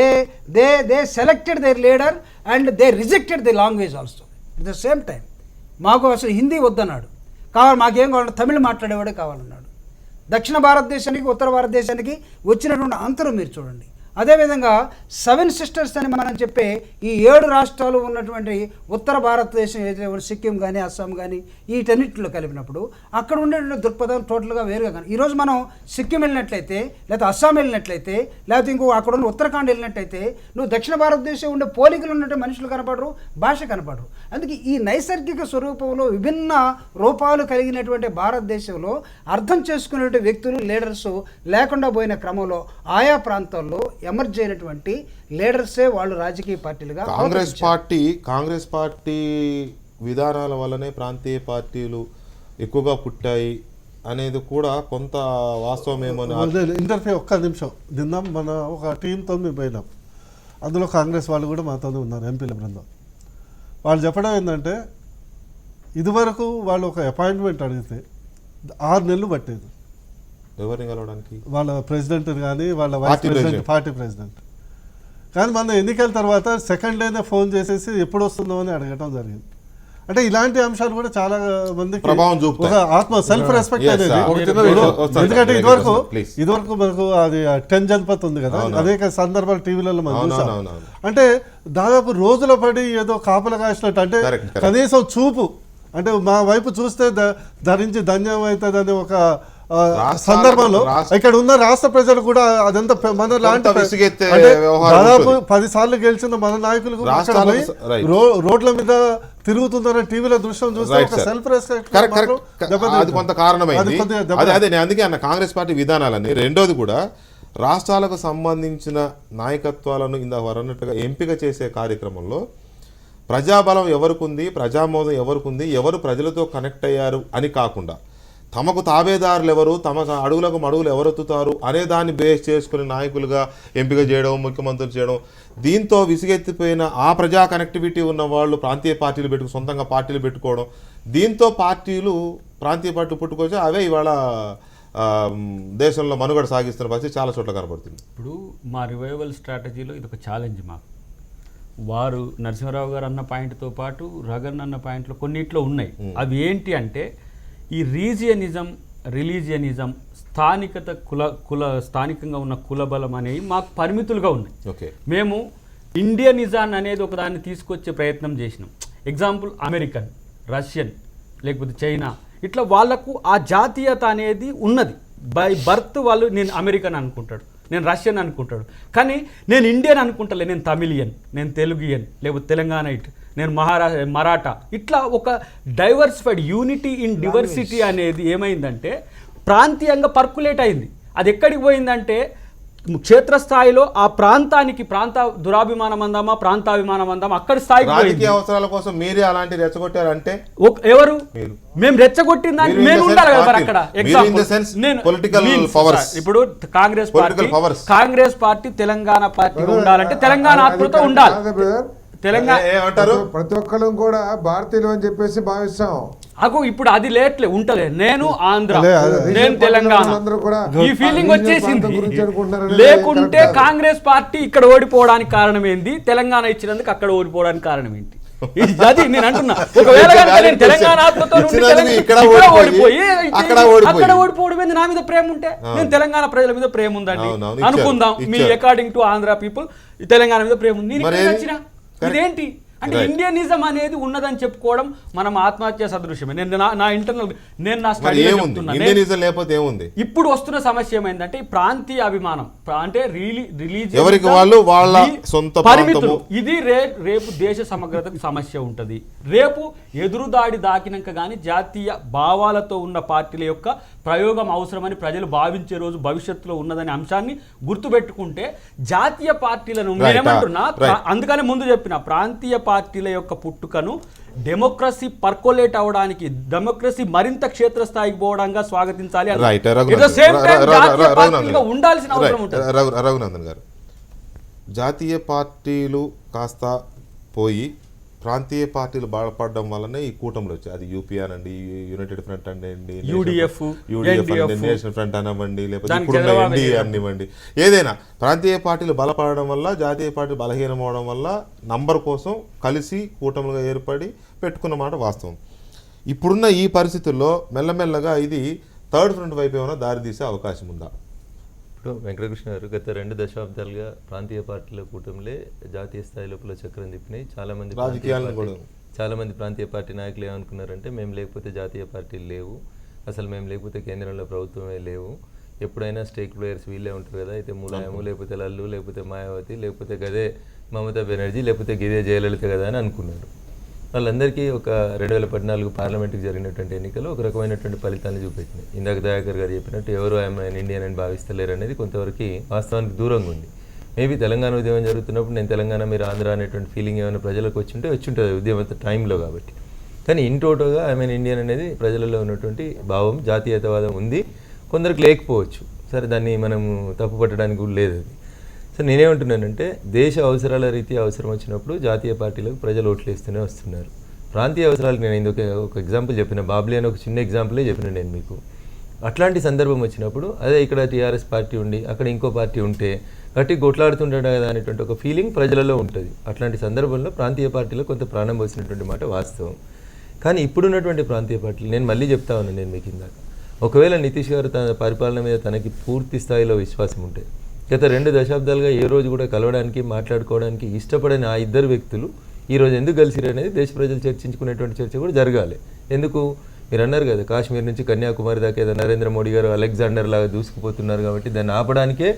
they selected their leader and they rejected the language also at the same time. మాకు అసలు హిందీ వద్దన్నాడు, మాకేం కావాలంటే తమిళ్ మాట్లాడేవాడే కావాలన్నాడు. దక్షిణ భారతదేశానికి ఉత్తర భారతదేశానికి వచ్చినటువంటి అంతరం మీరు చూడండి. అదేవిధంగా 7 సిస్టర్స్ అని మనం చెప్పే ఈ 7 రాష్ట్రాలు ఉన్నటువంటి ఉత్తర భారతదేశం ఏదైతే సిక్కిం కానీ అస్సాం కానీ వీటన్నిటిలో కలిపినప్పుడు అక్కడ ఉండేటువంటి దృక్పథాలు టోటల్గా వేరుగా కానీ ఈరోజు మనం సిక్కిం వెళ్ళినట్లయితే, లేకపోతే అస్సాం వెళ్ళినట్లయితే, లేకపోతే ఇంకో అక్కడ ఉన్న ఉత్తరాఖండ్ వెళ్ళినట్టయితే నువ్వు దక్షిణ భారతదేశం ఉండే పోలికలు ఉన్నట్టు మనుషులు కనపడరు, భాష కనపడరు. అందుకే ఈ నైసర్గిక స్వరూపంలో విభిన్న రూపాలు కలిగినటువంటి భారతదేశంలో అర్థం చేసుకునే వ్యక్తులు, లీడర్స్ లేకుండా పోయిన క్రమంలో ఆయా ప్రాంతాల్లో ఎమర్జ్ అయినటువంటి లీడర్సే వాళ్ళు రాజకీయ పార్టీలుగా. కాంగ్రెస్ పార్టీ విధానాల వల్లనే ప్రాంతీయ పార్టీలు ఎక్కువగా పుట్టాయి అనేది కూడా కొంత వాస్తవమేమో. ఇంటర్ఫే ఒక్క నిమిషం. నిన్న మన ఒక టీంతో మేము పోయినాం. అందులో కాంగ్రెస్ వాళ్ళు కూడా మాతోనే ఉన్నారు, ఎంపీల బృందం. వాళ్ళు చెప్పడం ఏంటంటే, ఇదివరకు వాళ్ళు ఒక అపాయింట్మెంట్ అడిగితే 6 నెలలు పట్టేది ఎవరిని కలవడానికి, వాళ్ళ ప్రెసిడెంట్ కానీ వాళ్ళ వైస్ ప్రెసిడెంట్, పార్టీ ప్రెసిడెంట్. కానీ మన ఎన్నికల తర్వాత సెకండ్ డేనే ఫోన్ చేసేసి ఎప్పుడు వస్తుందో అని అడగటం జరిగింది. అంటే ఇలాంటి అంశాలు కూడా చాలా మందికి ప్రభావం చూపుతాయి. ఒక ఆత్మ సెల్ఫ్ రెస్పెక్ట్ అనేది. ఎందుకంటే ఇదివరకు మనకు అది 10 జనపత్ ఉంది కదా, అనేక సందర్భాలు టీవీలలో మనం చూసాం. అంటే దాదాపు రోజుల పడి ఏదో కాపలా కాసినట్టు, అంటే కనీసం చూపు, అంటే మా వైపు చూస్తే ధరించి ధన్యం అవుతుంది అనే ఒక సందర్భంలో ఇక్కడ ఉన్న రాష్ట్ర ప్రజలు కూడా అదంతా మన లాంటి దాదాపు 10 సార్లు గెలిచిన మన నాయకులు రోడ్ల మీద తిరుగుతుందన్న టీవీలో దృశ్యం చూస్తే సెల్ఫ్ అది కొంత కారణమైంది. అదే అందుకే అన్న కాంగ్రెస్ పార్టీ విధానాలని. రెండోది కూడా రాష్ట్రాలకు సంబంధించిన నాయకత్వాలను ఇందాక అన్నట్టుగా ఎంపిక చేసే కార్యక్రమంలో ప్రజాబలం ఎవరికి ఉంది, ప్రజామోదం ఎవరికి ఉంది, ఎవరు ప్రజలతో కనెక్ట్ అయ్యారు అని కాకుండా తమకు తాబేదారులు ఎవరు, తమ అడుగులకు మడుగులు ఎవరెత్తుతారు అనే దాన్ని బేస్ చేసుకుని నాయకులుగా ఎంపిక చేయడం, ముఖ్యమంత్రులు చేయడం, దీంతో విసిగెత్తిపోయిన ఆ ప్రజా కనెక్టివిటీ ఉన్న వాళ్ళు ప్రాంతీయ పార్టీలు సొంతంగా పార్టీలు పెట్టుకోవడం, దీంతో పార్టీలు ప్రాంతీయ పార్టీలు పుట్టుకొచ్చి అవే ఇవాళ దేశంలో మనుగడ సాగిస్తున్న పరిస్థితి చాలా చోట్ల కనబడుతుంది. ఇప్పుడు మా రివైవల్ స్ట్రాటజీలో ఇది ఒక ఛాలెంజ్ మాకు. వారు నరసింహారావు గారు అన్న పాయింట్తో పాటు రగన్ అన్న పాయింట్లో కొన్నిట్లో ఉన్నాయి. అవి ఏంటి అంటే ఈ రీజియనిజం, రిలీజియనిజం, స్థానికత, స్థానికంగా ఉన్న కులబలం అనేవి మాకు పరిమితులుగా ఉన్నాయి. ఓకే, మేము ఇండియనిజాన్ అనేది ఒక దాన్ని తీసుకొచ్చే ప్రయత్నం చేసినాం. ఎగ్జాంపుల్ అమెరికన్, రష్యన్, లేకపోతే చైనా, ఇట్లా వాళ్ళకు ఆ జాతీయత అనేది ఉన్నది. బై బర్త్ వాళ్ళు నేను అమెరికన్ అనుకుంటాడు, నేను రష్యన్ అనుకుంటాడు, కానీ నేను ఇండియన్ అనుకుంటలే, నేను తమిళియన్, నేను తెలుగియన్, లేకపోతే తెలంగాణైట్, నేను మరాఠా. ఇట్లా ఒక డైవర్సిఫైడ్ యూనిటీ ఇన్ డివర్సిటీ అనేది ఏమైందంటే ప్రాంతీయంగా పర్కులేట్ అయింది. అది ఎక్కడికి పోయిందంటే క్షేత్రస్థాయిలో ఆ ప్రాంతానికి దురాభిమానం అందామా, ప్రాంతాభిమానం అందామా, అక్కడి స్థాయికి రాజకీయ అవసరాల కోసం మీరే అలాంటి రెచ్చగొట్టారంటే ఎవరు మేము రెచ్చగొట్టిన దాన్ని మేము ఉండాలి కదా మరి అక్కడ. ఇప్పుడు కాంగ్రెస్ పార్టీ తెలంగాణ పార్టీ ఉండాలంటే తెలంగాణ ఆత్మతో ఉండాలి. తెలంగాణ ఏమంటారు, ప్రతి ఒక్కరు కూడా భారతీయులు అని చెప్పేసి భావిస్తాం. ఇప్పుడు అది లేట్లే ఉంటలే, నేను ఆంధ్ర, నేను తెలంగాణ, ఈ ఫీలింగ్ వచ్చేసింది. లేకుంటే కాంగ్రెస్ పార్టీ ఇక్కడ ఓడిపోవడానికి కారణం ఏంది, తెలంగాణ ఇచ్చినందుకు అక్కడ ఓడిపోవడానికి కారణం ఏంటి? అది నేను అంటున్నా. ఒకవేళ నేను తెలంగాణ ఆత్మతో ఓడిపోయి అక్కడ ఓడిపోవడం ఏంది, నా మీద ప్రేమ ఉంటే, నేను తెలంగాణ ప్రజల మీద ప్రేమ ఉందండి అనుకుందాం, మీ according to Andhra people Telangana మీద ప్రేమ ఉంది, నేను ఇదేంటి అంటే ఇండియనిజం అనేది ఉన్నదని చెప్పుకోవడం మనం ఆత్మహత్య సదృశ్యమే. నేను నా ఇంటర్నల్ నేను నా స్టడీ చెప్తున్నా. ఇప్పుడు వస్తున్న సమస్య ఏమైందంటే ప్రాంతీయ అభిమానం, అంటే రిలీజియన్ ఎవరికి వాళ్ళు వాళ్ళ సొంత పరిమితులు. ఇది రేపు దేశ సమగ్రతకు సమస్య ఉంటది. రేపు ఎదురుదాడి దాకినాక కానీ జాతీయ భావాలతో ఉన్న పార్టీల యొక్క ప్రయోగం అవసరమని ప్రజలు భావించే రోజు భవిష్యత్తులో ఉన్నదనే అంశాన్ని గుర్తుపెట్టుకుంటే జాతీయ పార్టీలను నేనేమంటున్నా, అందుకనే ముందు చెప్పిన ప్రాంతీయ పార్టీల యొక్క పుట్టుకను డెమోక్రసీ పర్కోలేట్ అవడానికి, డెమోక్రసీ మరింత క్షేత్రస్థాయికి పోవడంగా స్వాగతించాలి. ఉండాల్సిన అవసరం ఉంటుంది. రఘునందన్ గారు, జాతీయ పార్టీలు కాస్త పోయి ప్రాంతీయ పార్టీలు బాధపడడం వల్లనే ఈ కూటములు వచ్చాయి. అది యూపీ అనండి, యునైటెడ్ ఫ్రంట్ అనండి, యూడిఎఫ్ నేషనల్ ఫ్రంట్ అనివ్వండి, లేకపోతే ఇప్పుడున్న ఎన్డీఏ అనివ్వండి, ఏదైనా ప్రాంతీయ పార్టీలు బలపడడం వల్ల, జాతీయ పార్టీలు బలహీనమవడం వల్ల నంబర్ కోసం కలిసి కూటములుగా ఏర్పడి పెట్టుకున్న మాట వాస్తవం. ఇప్పుడున్న ఈ పరిస్థితుల్లో మెల్లమెల్లగా ఇది థర్డ్ ఫ్రంట్ వైపు ఏమైనా దారితీసే అవకాశం ఉందా? ఇప్పుడు వెంకటకృష్ణ గారు, గత 2 దశాబ్దాలుగా ప్రాంతీయ పార్టీల కూటమిలే జాతీయ స్థాయి లోపల చక్రం తిప్పినాయి. చాలా మంది ప్రాంతీయ పార్టీ నాయకులు ఏమనుకున్నారంటే, మేము లేకపోతే జాతీయ పార్టీలు లేవు, అసలు మేము లేకపోతే కేంద్రంలో ప్రభుత్వమే లేవు, ఎప్పుడైనా స్టేక్ ప్లేయర్స్ వీళ్ళే ఉంటారు కదా, అయితే ములాయము, లేకపోతే లల్లు, లేకపోతే మాయావతి, లేకపోతే గదే మమతా బెనర్జీ, లేకపోతే గిదే జయలలిత కదా అని అనుకున్నారు. వాళ్ళందరికీ ఒక 2014 పార్లమెంట్కి జరిగినటువంటి ఎన్నికలు ఒక రకమైనటువంటి ఫలితాన్ని చూపెట్టినాయి. ఇందాక దయాకర్ గారు చెప్పినట్టు ఎవరు ఆయన ఇండియన్ అని భావిస్తలేరు అనేది కొంతవరకు వాస్తవానికి దూరంగా ఉంది. మేబీ తెలంగాణ ఉద్యమం జరుగుతున్నప్పుడు నేను తెలంగాణ మీరు ఆంధ్ర అనేటువంటి ఫీలింగ్ ఏమైనా ప్రజలకు వచ్చి ఉంటుంది ఉద్యమ టైంలో కాబట్టి. కానీ ఇన్ టోటల్గా ఇండియన్ అనేది ప్రజలలో ఉన్నటువంటి భావం, జాతీయతవాదం ఉంది. కొందరికి లేకపోవచ్చు, సరే దాన్ని మనము తప్పు పట్టడానికి కూడా లేదు. అది సో నేనేమంటున్నానంటే, దేశ అవసరాల రీతి అవసరం వచ్చినప్పుడు జాతీయ పార్టీలకు ప్రజలు ఓట్లు వేస్తూనే వస్తున్నారు. ప్రాంతీయ అవసరాలకు నేను ఒక ఎగ్జాంపుల్ చెప్పిన, బాబ్లీ అని ఒక చిన్న ఎగ్జాంపులే చెప్పిన నేను మీకు. అట్లాంటి సందర్భం వచ్చినప్పుడు అదే ఇక్కడ టీఆర్ఎస్ పార్టీ ఉండి అక్కడ ఇంకో పార్టీ ఉంటే గట్టి కొట్లాడుతుంటాడు కదా అనేటువంటి ఒక ఫీలింగ్ ప్రజలలో ఉంటుంది. అట్లాంటి సందర్భంలో ప్రాంతీయ పార్టీలో కొంత ప్రాణం పోసినటువంటి మాట వాస్తవం. కానీ ఇప్పుడున్నటువంటి ప్రాంతీయ పార్టీలు, నేను మళ్ళీ చెప్తా ఉన్నాను నేను మీకు ఇందాక, ఒకవేళ నితీష్ గారు తన పరిపాలన మీద తనకి పూర్తి స్థాయిలో విశ్వాసం ఉంటే, గత 2 దశాబ్దాలుగా ఏ రోజు కూడా కలవడానికి, మాట్లాడుకోవడానికి ఇష్టపడని ఆ ఇద్దరు వ్యక్తులు ఈరోజు ఎందుకు కలిసిరు అనేది దేశ ప్రజలు చర్చించుకునేటువంటి చర్చ కూడా జరగాలి. ఎందుకు మీరు అన్నారు కదా, కాశ్మీర్ నుంచి కన్యాకుమారి దాకా ఏదో నరేంద్ర మోడీ గారు అలెగ్జాండర్ లాగా దూసుకుపోతున్నారు కాబట్టి దాన్ని ఆపడానికే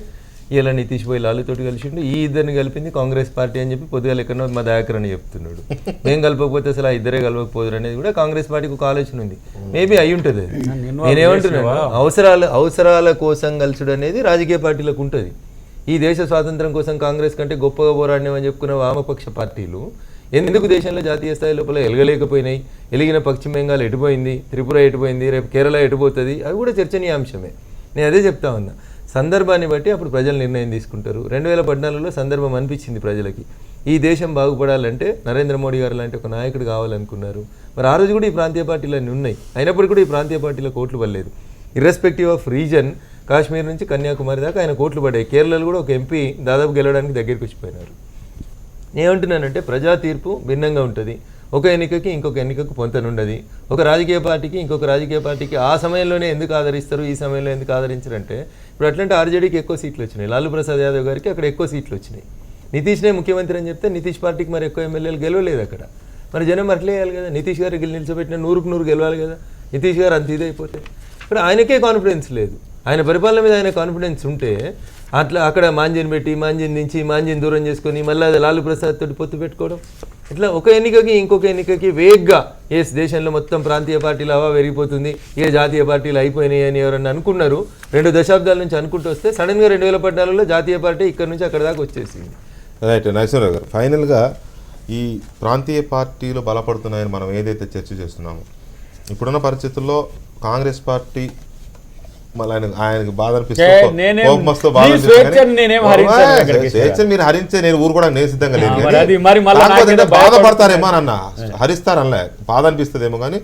ఇలా నితీష్ పోయి లాలుతోటి కలిసిండు. ఈ ఇద్దరిని కలిపింది కాంగ్రెస్ పార్టీ అని చెప్పి పొద్దుగాల ఎక్కడో మా దయాకర్ అని చెప్తున్నాడు. మేము కలపకపోతే అసలు ఆ ఇద్దరే కలవకపోదురు అనేది కూడా కాంగ్రెస్ పార్టీకి ఒక ఆలోచన ఉంది. మేబీ అయి ఉంటుంది. అది నేనేమంటున్నాను, అవసరాల కోసం కలుసుడు అనేది రాజకీయ పార్టీలకు ఉంటుంది. ఈ దేశ స్వాతంత్రం కోసం కాంగ్రెస్ కంటే గొప్పగా పోరాడినామని చెప్పుకున్న వామపక్ష పార్టీలు ఎందుకు దేశంలో జాతీయ స్థాయి లోపల ఎలగలేకపోయినాయి, ఎలిగిన పశ్చిమ బెంగాల్ ఎటుపోయింది, త్రిపుర ఎటుపోయింది, రేపు కేరళ ఎటుపోతుంది, అవి కూడా చర్చనీయాంశమే. నేను అదే చెప్తా ఉన్నా, సందర్భాన్ని బట్టి అప్పుడు ప్రజలు నిర్ణయం తీసుకుంటారు. 2014లో సందర్భం అనిపించింది ప్రజలకి, ఈ దేశం బాగుపడాలంటే నరేంద్ర మోడీ గారు లాంటి ఒక నాయకుడు కావాలనుకున్నారు. మరి ఆ రోజు కూడా ఈ ప్రాంతీయ పార్టీలన్నీ ఉన్నాయి, అయినప్పుడు కూడా ఈ ప్రాంతీయ పార్టీలకు ఓట్లు పడలేదు. ఇర్రెస్పెక్టివ్ ఆఫ్ రీజన్, కాశ్మీర్ నుంచి కన్యాకుమారి దాకా ఆయన కోట్లు పడ్డాయి. కేరళలో కూడా ఒక ఎంపీ దాదాపు గెలవడానికి దగ్గరికి వచ్చిపోయినారు. ఏమంటున్నానంటే ప్రజా తీర్పు భిన్నంగా ఉంటుంది. ఒక ఎన్నికకి ఇంకొక ఎన్నికకు పొంతనుండదు. ఒక రాజకీయ పార్టీకి ఇంకొక రాజకీయ పార్టీకి ఆ సమయంలోనే ఎందుకు ఆదరిస్తారు, ఈ సమయంలో ఎందుకు ఆదరించారంటే, ఇప్పుడు అట్లాంటి ఆర్జేడీకి ఎక్కువ సీట్లు వచ్చినాయి, లాలూ ప్రసాద్ యాదవ్ గారికి అక్కడ ఎక్కువ సీట్లు వచ్చినాయి. నితీష్నే ముఖ్యమంత్రి అని చెప్తే నితీష్ పార్టీకి మరి ఎక్కువ ఎమ్మెల్యేలు గెలవలేదు అక్కడ. మరి జనం అట్లే వేయాలి కదా, నితీష్ గారికి నిలిచిపెట్టిన 100కు 100 గెలవాలి కదా. నితీష్ గారు అంత ఇదైపోతే ఇప్పుడు ఆయనకే కాన్ఫిడెన్స్ లేదు. ఆయన పరిపాలన మీద ఆయన కాన్ఫిడెన్స్ ఉంటే అట్లా అక్కడ మాంజిని పెట్టి మాంజిని దించి మాంజిని దూరం చేసుకొని మళ్ళీ అది లాలూ ప్రసాద్ తోటి పొత్తు పెట్టుకోవడం, ఇట్లా ఒక ఎన్నికకి ఇంకొక ఎన్నికకి వేగ్గా దేశంలో మొత్తం ప్రాంతీయ పార్టీలు అవా పెరిగిపోతుంది, జాతీయ పార్టీలు అయిపోయినాయి అని ఎవరన్నా అనుకున్నారు. 2 దశాబ్దాల నుంచి అనుకుంటూ వస్తే సడన్గా 2014లో జాతీయ పార్టీ ఇక్కడ నుంచి అక్కడ దాకా వచ్చేసింది. రైట్ నరసింహరావు గారు, ఫైనల్గా ఈ ప్రాంతీయ పార్టీలు బలపడుతున్నాయని మనం ఏదైతే చర్చ చేస్తున్నామో, ఇప్పుడున్న పరిస్థితుల్లో కాంగ్రెస్ పార్టీ మళ్ళీ ఆయనకి బాధ అనిపిస్తుంది, మీరు హరించే నేను ఊరు కూడా నేను సిద్ధంగా లేదు, బాధపడతారేమో అన్న, హరిస్తారనలే, బాధ అనిపిస్తుందేమో. కానీ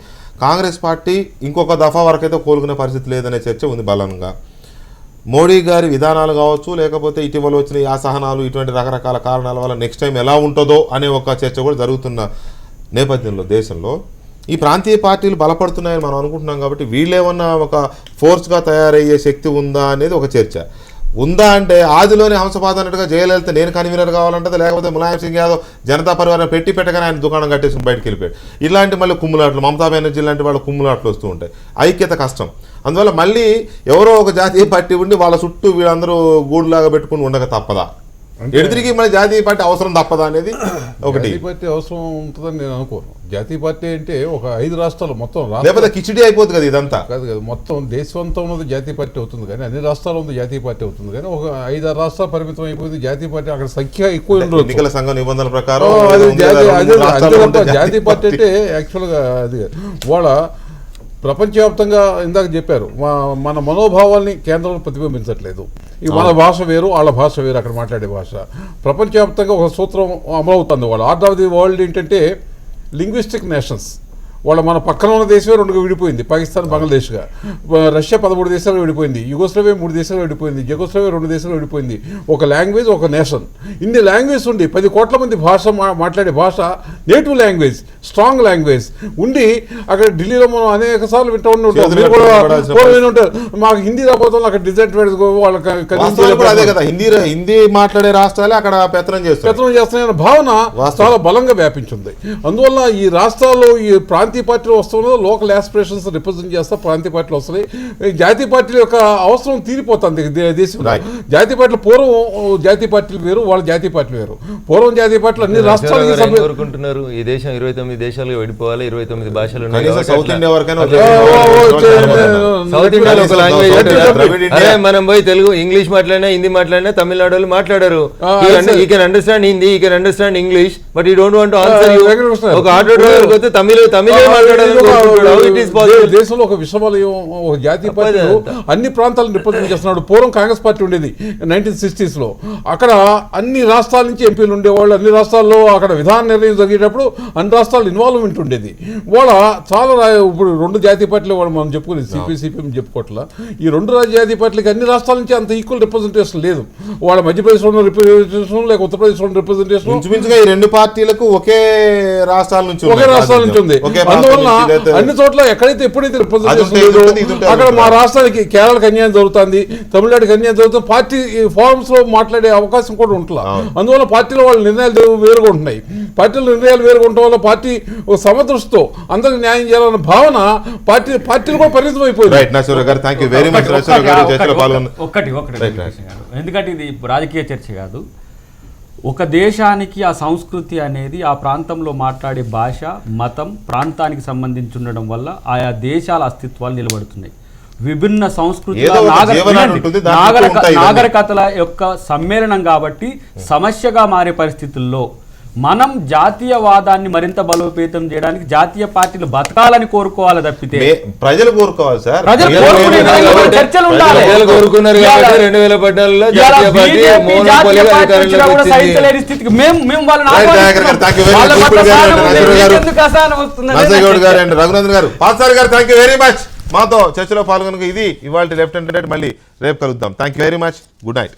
కాంగ్రెస్ పార్టీ ఇంకొక దఫా వరకు అయితే కోలుకునే పరిస్థితి లేదనే చర్చ ఉంది బలంగా. మోడీ గారి విధానాలు కావచ్చు, లేకపోతే ఇటీవల వచ్చిన ఈ అసహనాలు, ఇటువంటి రకరకాల కారణాల వల్ల నెక్స్ట్ టైం ఎలా ఉంటుందో అనే ఒక చర్చ కూడా జరుగుతున్న నేపథ్యంలో దేశంలో ఈ ప్రాంతీయ పార్టీలు బలపడుతున్నాయని మనం అనుకుంటున్నాం. కాబట్టి వీళ్ళేమన్నా ఒక ఫోర్స్గా తయారయ్యే శక్తి ఉందా అనేది ఒక చర్చ. ఉందా అంటే ఆదిలోనే హంసపాద అన్నట్టుగా జయలలిత నేను కన్వీనర్ కావాలంటే, లేకపోతే ములాయం సింగ్ యాదవ్ జనతా పరివారం పెట్టగానే ఆయన దుకాణం కట్టేసి బయటకు వెళ్ళిపోయాడు. ఇలాంటి మళ్ళీ కుమ్ములాట్లు, మమతా బెనర్జీ లాంటి వాళ్ళ కుమ్ములాట్లు వస్తూ ఉంటాయి. ఐక్యత కష్టం. అందువల్ల మళ్ళీ ఎవరో ఒక జాతీయ పార్టీ ఉండి వాళ్ళ చుట్టూ వీళ్ళందరూ గూడులాగా పెట్టుకుని ఉండక తప్పదా, ఎదురికి మన జాతీయ పార్టీ అవసరం తప్పదా అనేది ఒకటి. జాతీయ పార్టీ అవసరం ఉంటుందని నేను అనుకోను. జాతీయ పార్టీ అంటే ఒక 5 రాష్ట్రాలు మొత్తం లేకపోతే కిచిడి అయిపోతుంది కదా, ఇదంతా కాదు కదా, మొత్తం దేశం అంతా ఉన్నది జాతీయ పార్టీ అవుతుంది, కానీ అన్ని రాష్ట్రాలు ఉంది జాతీయ పార్టీ అవుతుంది. కానీ ఒక 5-6 రాష్ట్రాలు పరిమితం అయిపోయింది జాతీయ పార్టీ, అక్కడ సంఖ్య ఎక్కువ ఎన్నికల సంఘం నిబంధనల ప్రకారం జాతీయ పార్టీ అంటే యాక్చువల్గా అది వాళ్ళ ప్రపంచవ్యాప్తంగా ఇందాక చెప్పారు, మన మనోభావాల్ని కేంద్రంలో ప్రతిబింబించట్లేదు. ఈ మన భాష వేరు, వాళ్ళ భాష వేరు, అక్కడ మాట్లాడే భాష. ప్రపంచవ్యాప్తంగా ఒక సూత్రం అమలవుతుంది. వాళ్ళ ఆర్డర్ ఆఫ్ ది వరల్డ్ ఏంటంటే లింగ్విస్టిక్ నేషన్స్. వాళ్ళ మన పక్కన ఉన్న దేశమే 2గా విడిపోయింది, పాకిస్తాన్ బంగ్లాదేశ్గా. రష్యా 13 దేశాలు విడిపోయింది, యుగోస్లావియా 3 దేశాలు విడిపోయింది, జెగోస్లావియా 2 దేశాలు విడిపోయింది. ఒక లాంగ్వేజ్, ఒక నేషన్. ఇన్ని లాంగ్వేజ్ ఉండి 10 కోట్ల మంది భాష మాట్లాడే భాష, నేటివ్ లాంగ్వేజ్, స్ట్రాంగ్ లాంగ్వేజ్ ఉండి అక్కడ ఢిల్లీలో మనం అనేక సార్లు వింటూ ఉంటారు. మాకు హిందీ రాబోతుంది, అక్కడ డిసడ్వాంటేజ్ హిందీ మాట్లాడే రాష్ట్రాలే అక్కడ పెత్తనం చేస్తున్నాయన్న భావన చాలా బలంగా వ్యాపించింది. అందువల్ల ఈ రాష్ట్రాల్లో ఈ ప్రాంతీయ పార్టీలు వస్తున్నది లోకల్ యాస్పిరేషన్స్ రిప్రజెంట్ చేస్తా ప్రాంతీయ పార్టీలు వస్తున్నాయి. జాతీయ పార్టీల యొక్క అవసరం తీరిపోతుంది దేశంలో. జాతీయ పార్టీలు పూర్వం జాతీయ పార్టీలు వేరు, వాళ్ళ జాతీయ పార్టీలు వేరు. పూర్వం జాతీయ పార్టీలు అన్ని రాష్ట్రాలు కోరుకుంటున్నారు ఈ దేశం 29 దేశాలుగా విడిపోవాలి, 29 భాషలు మనం పోయి తెలుగు ఇంగ్లీష్ మాట్లాడినా హిందీ మాట్లాడినా తమిళనాడు వాళ్ళు మాట్లాడారు. ఈ కెన్ అండర్స్టాండ్ హిందీ, ఈ can understand English, but you don't want to answer you. ఒక ఆటో డ్రైవర్ పోతే తమిళ దేశంలో ఒక విషవలయం, ఒక జాతీయ పార్టీ అన్ని ప్రాంతాలను రిప్రజెంట్ చేస్తున్నాడు. పూర్వం కాంగ్రెస్ పార్టీ ఉండేది 1960s లో. అక్కడ అన్ని రాష్ట్రాల నుంచి ఎంపీలు ఉండేవాళ్ళు, అన్ని రాష్ట్రాల్లో అక్కడ విధాన నిర్ణయం జరిగేటప్పుడు అన్ని రాష్ట్రాలు ఇన్వాల్వ్మెంట్ ఉండేది. వాళ్ళ చాలా ఇప్పుడు 2 జాతీయ పార్టీలు వాళ్ళు మనం చెప్పుకోలేదు, సిపిఎం చెప్పుకోవట్లా. ఈ 2 జాతీయ పార్టీలకి అన్ని రాష్ట్రాల నుంచి అంత ఈక్వల్ రిప్రజెంటేషన్ లేదు. వాళ్ళ మధ్యప్రదేశ్లో ఉన్న రిప్రజెంటేషన్, లేక ఉత్తరప్రదేశ్లో ఉన్న రిప్రజెంటేషన్ ఈ 2 పార్టీలకు ఒకే రాష్ట్రాల నుంచి ఉంది. అందువల్ల అన్ని చోట్ల ఎక్కడైతే ఎప్పుడైతే రిప్రజెంటేషన్ లేదో అక్కడ మా రాష్ట్రానికి కేరళకి అన్యాయం జరుగుతుంది, తమిళనాడుకి అన్యాయం జరుగుతుంది, పార్టీ ఫారమ్స్ లో మాట్లాడే అవకాశం కూడా ఉంటుంది. అందువల్ల పార్టీలో వాళ్ళ నిర్ణయాలు వేరుగా ఉంటున్నాయి. పార్టీల నిర్ణయాలు వేరుగా ఉండటం వల్ల పార్టీ సమదృష్టితో అందరికి న్యాయం చేయాలన్న భావన పార్టీలు కూడా పరిమితం అయిపోయింది. ఎందుకంటే ఇది రాజకీయ చర్చ కాదు. ఒక దేశానికి ఆ సంస్కృతి అనేది ఆ ప్రాంతంలో మాట్లాడే భాష, మతం, ప్రాంతానికి సంబంధించి ఉండడం వల్ల ఆయా దేశాల అస్తిత్వాలు నిలబడుతున్నాయి. విభిన్న సంస్కృతుల నాగరికతల యొక్క సమ్మేళనం కాబట్టి సమస్యగా మారే పరిస్థితుల్లో మనం జాతీయవాదాన్ని మరింత బలోపేతం చేయడానికి జాతీయ పార్టీలు బతకాలని కోరుకోవాలి తప్పితే ప్రజలు కోరుకోవాలి సార్. ప్రజలు కోరుకునే విధంగా చర్చలు ఉండాలి. ప్రజలు కోరుకున్నారు కాబట్టి 2014లో జాతీయ పార్టీ మోనోపోలీగా అధికారంలోకి వచ్చింది. సహించలేని స్థితికి మేము వాళ్ళని Thank you very much. వాళ్ళ పట్ల గోకుల్ గారు, సానుభూతి నరసింహ గారు, ఎందుకు అసహనం వస్తుందని నరసింహగౌడ్ గారు అండ్ రఘునందన్ గారు, పాస్టర్ గారు, థ్యాంక్ యూ వెరీ మచ్ మాతో చర్చలో పాల్గొనక. ఇది ఇవాళ లెఫ్ట్ అండ్ రైట్. మళ్ళీ రేపు కలుద్దాం. Thank you very much. Good night.